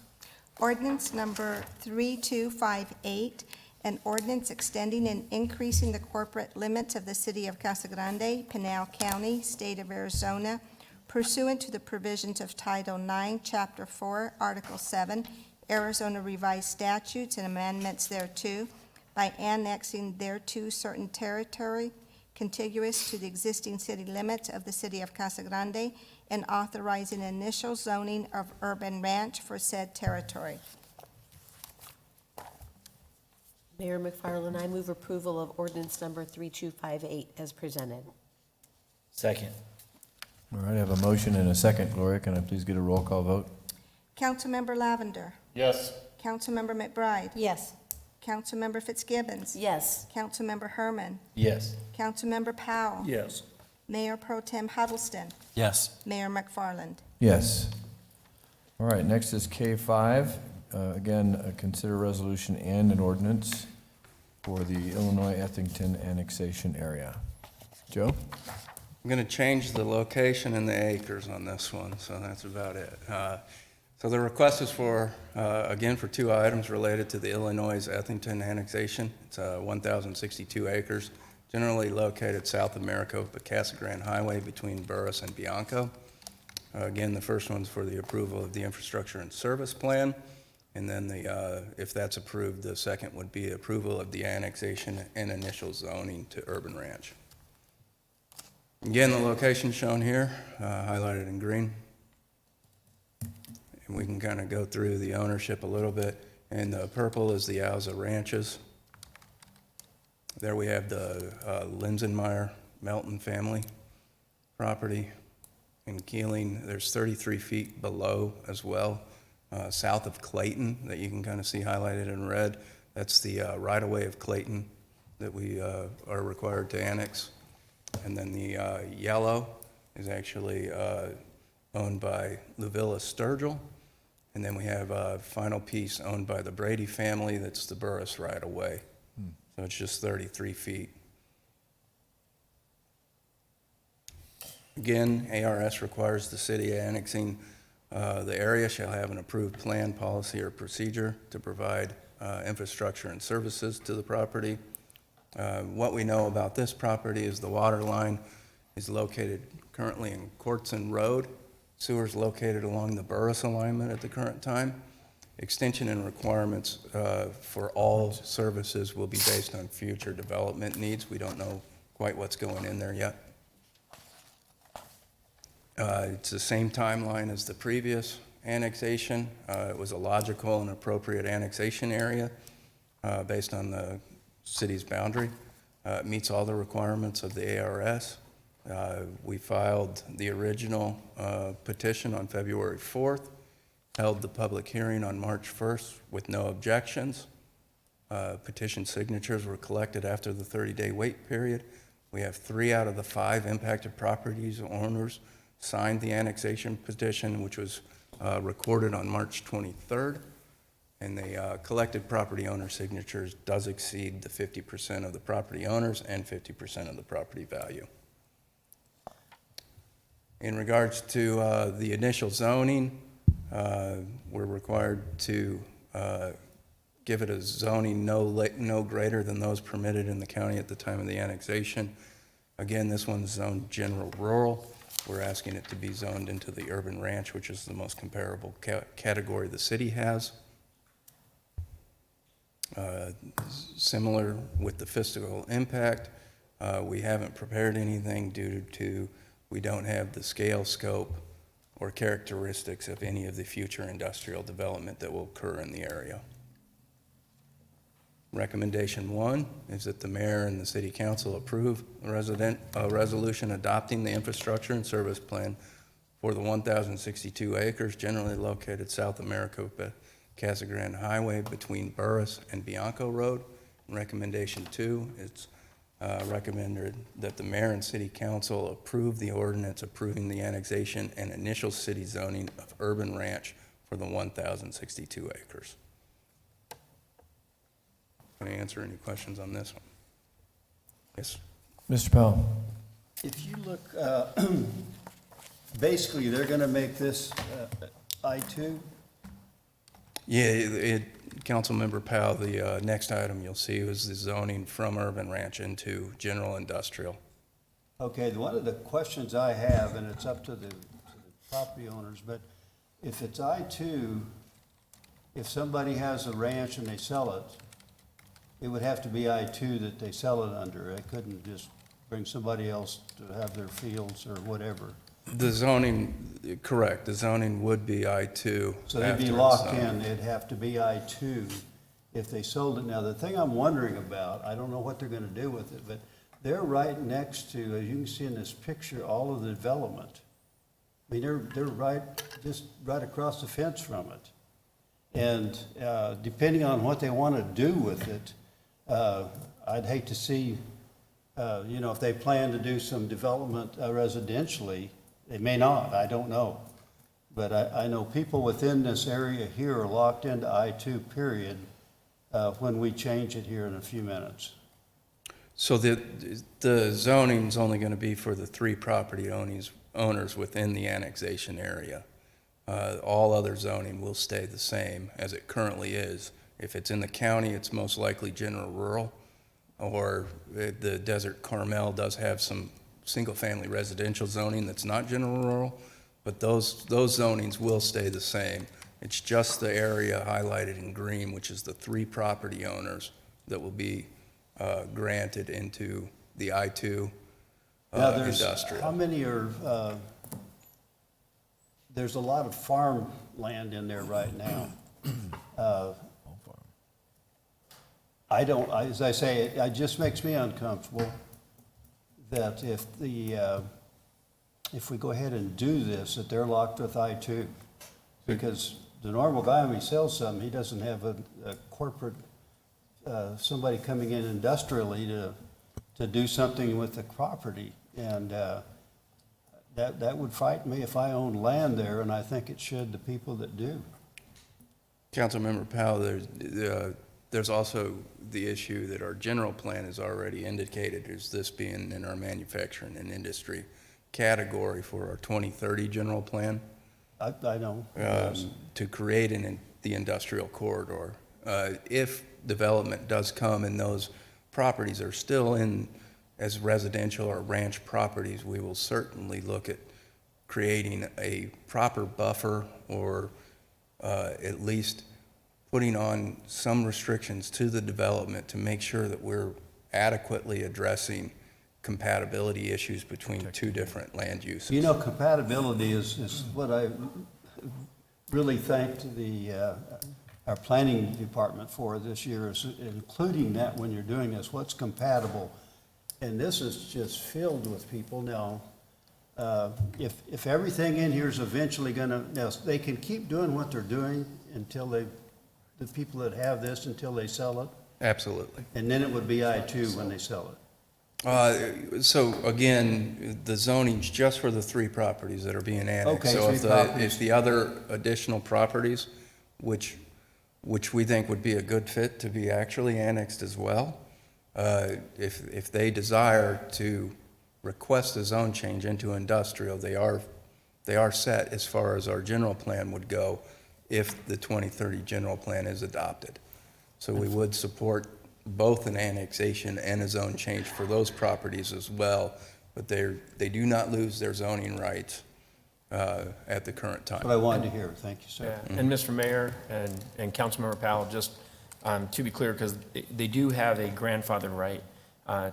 Ordinance number 3258, an ordinance extending and increasing the corporate limits of the City of Casa Grande, Pinal County, State of Arizona, pursuant to the provisions of Title IX, Chapter 4, Article 7, Arizona Revised Statutes and amendments thereto, by annexing thereto certain territory contiguous to the existing city limits of the City of Casa Grande, and authorizing initial zoning of urban ranch for said territory. Mayor McFarland, I move approval of ordinance number 3258 as presented. Second. All right, I have a motion and a second. Gloria, can I please get a roll call vote? Councilmember Lavender. Yes. Councilmember McBride. Yes. Councilmember Fitzgibbons. Yes. Councilmember Herman. Yes. Councilmember Powell. Yes. Mayor Pro Tem Huddleston. Yes. Mayor McFarland. Yes. All right, next is K5. Again, consider resolution and an ordinance for the Illinois-Ethington annexation area. Joe? I'm going to change the location and the acres on this one, so that's about it. So the request is for, again, for two items related to the Illinois-Ethington annexation. It's 1,062 acres, generally located south of Maricopa Casa Grande Highway between Burris and Bianco. Again, the first one's for the approval of the infrastructure and service plan, and then if that's approved, the second would be approval of the annexation and initial zoning to urban ranch. Again, the location shown here, highlighted in green. And we can kind of go through the ownership a little bit. And the purple is the Alza Ranches. There we have the Linsenmeyer Melton family property. In Keeling, there's 33 feet below as well, south of Clayton, that you can kind of see highlighted in red. That's the right-of-way of Clayton that we are required to annex. And then the yellow is actually owned by Luvilla Sturgill. And then we have a final piece owned by the Brady family, that's the Burris right-of-way. So it's just 33 feet. Again, ARS requires the city annexing the area shall have an approved plan, policy, or procedure to provide infrastructure and services to the property. What we know about this property is the water line is located currently in Courtson Road. Sewer is located along the Burris alignment at the current time. Extension and requirements for all services will be based on future development needs. We don't know quite what's going in there yet. It's the same timeline as the previous annexation. It was a logical and appropriate annexation area based on the city's boundary. It meets all the requirements of the ARS. We filed the original petition on February 4th, held the public hearing on March 1st with no objections. Petition signatures were collected after the 30-day wait period. We have 3 out of the 5 impacted properties owners signed the annexation petition, which was recorded on March 23rd. And the collected property owner signatures does exceed the 50% of the property owners and 50% of the property value. In regards to the initial zoning, we're required to give it a zoning no greater than those permitted in the county at the time of the annexation. Again, this one's zoned general rural. We're asking it to be zoned into the urban ranch, which is the most comparable category the city has. Similar with the fiscal impact, we haven't prepared anything due to we don't have the scale, scope, or characteristics of any of the future industrial development that will occur in the area. Recommendation 1 is that the mayor and the city council approve a resolution adopting the infrastructure and service plan for the 1,062 acres generally located south of Maricopa Casa Grande Highway between Burris and Bianco Road. Recommendation 2 is recommended that the mayor and city council approve the ordinance approving the annexation and initial city zoning of urban ranch for the 1,062 acres. Can I answer any questions on this one? Yes. Mr. Powell? If you look, basically, they're going to make this I-2? Yeah, Councilmember Powell, the next item you'll see was the zoning from urban ranch into general industrial. Okay, one of the questions I have, and it's up to the property owners, but if it's I-2, if somebody has a ranch and they sell it, it would have to be I-2 that they sell it under. They couldn't just bring somebody else to have their fields or whatever. The zoning, correct, the zoning would be I-2. So they'd be after locked it's zoned. in, it'd have to be I-2 if they sold it. Now, the thing I'm wondering about, I don't know what they're gonna do with it, but they're right next to, as you can see in this picture, all of the development. I mean, they're right, just right across the fence from it. And depending on what they wanna do with it, I'd hate to see, if they plan to do some development residentially, they may not, I don't know. But I know people within this area here are locked into I-2 period when we change it here in a few minutes. So the zoning's only gonna be for the 3 property owners within the annexation area. All other zoning will stay the same as it currently is. If it's in the county, it's most likely general rural, or the Desert Carmel does have some single-family residential zoning that's not general rural, but those zonings will stay the same. It's just the area highlighted in green, which is the 3 property owners that will be granted into the I-2 Now, industrial. how many are, there's a lot of farm land in there right now. As I say, it just makes me uncomfortable that if we go ahead and do this, that they're locked with I-2. Because the normal guy, when he sells something, he doesn't have a corporate, somebody coming in industrially to do something with the property. And that would frighten me if I owned land there, and I think it should the people that do. Councilmember Powell, there's also the issue that our general plan has already indicated, is this being in our manufacturing and industry category for our 2030 general plan. I know. To create the industrial corridor. If development does come and those properties are still in as residential or ranch properties, we will certainly look at creating a proper buffer or at least putting on some restrictions to the development to make sure that we're adequately addressing compatibility issues between 2 different land uses. You know, compatibility is what I really thanked our planning department for this year, is including that when you're doing this, what's compatible. And this is just filled with people now. If everything in here is eventually gonna, now, they can keep doing what they're doing until the people that have this, until they sell it, Absolutely. and then it would be I-2 when they sell it. So again, the zoning's just for the 3 properties that are being annexed. Okay, So 3 properties. if the other additional properties, which we think would be a good fit to be actually annexed as well, if they desire to request a zone change into industrial, they are set as far as our general plan would go if the 2030 general plan is adopted. So we would support both an annexation and a zone change for those properties as well, but they do not lose their zoning rights at the current time. What I wanted to hear, thank you, sir. Yeah, and Mr. Mayor and Councilmember Powell, just to be clear, because they do have a grandfathered right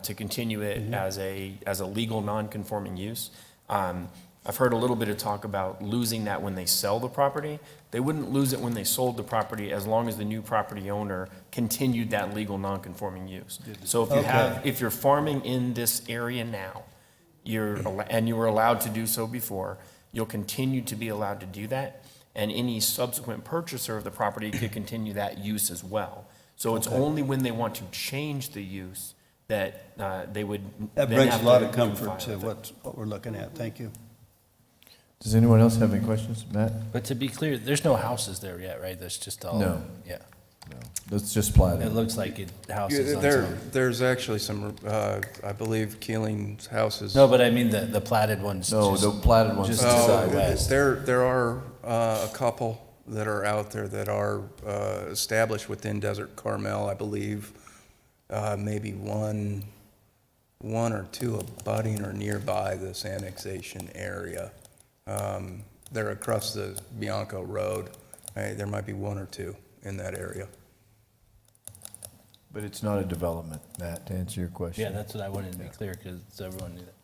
to continue it as a legal non-conforming use. I've heard a little bit of talk about losing that when they sell the property. They wouldn't lose it when they sold the property as long as the new property owner continued that legal non-conforming use. So if you have, if you're farming in this area now, and you were allowed to do so before, you'll continue to be allowed to do that, and any subsequent purchaser of the property could continue that use as well. So it's only when they want to change the use that they would. That then brings have a lot to of comfort comply to with it. what we're looking at. Thank you. Does anyone else have any questions? Matt? But to be clear, there's no houses there yet, right? That's just all. No. Yeah. No. That's just platted. It looks like houses on There, some. there's actually some, I believe Keeling's houses. No, but I mean the platted ones. No, just- the platted ones. Just to to the the side. west. There are a couple that are out there that are established within Desert Carmel, I believe. Maybe one or two abutting or nearby this annexation area. They're across the Bianco Road. There might be one or two in that area. But it's not a development, Matt, to answer your question. Yeah, that's what I wanted to be clear, because everyone knew that.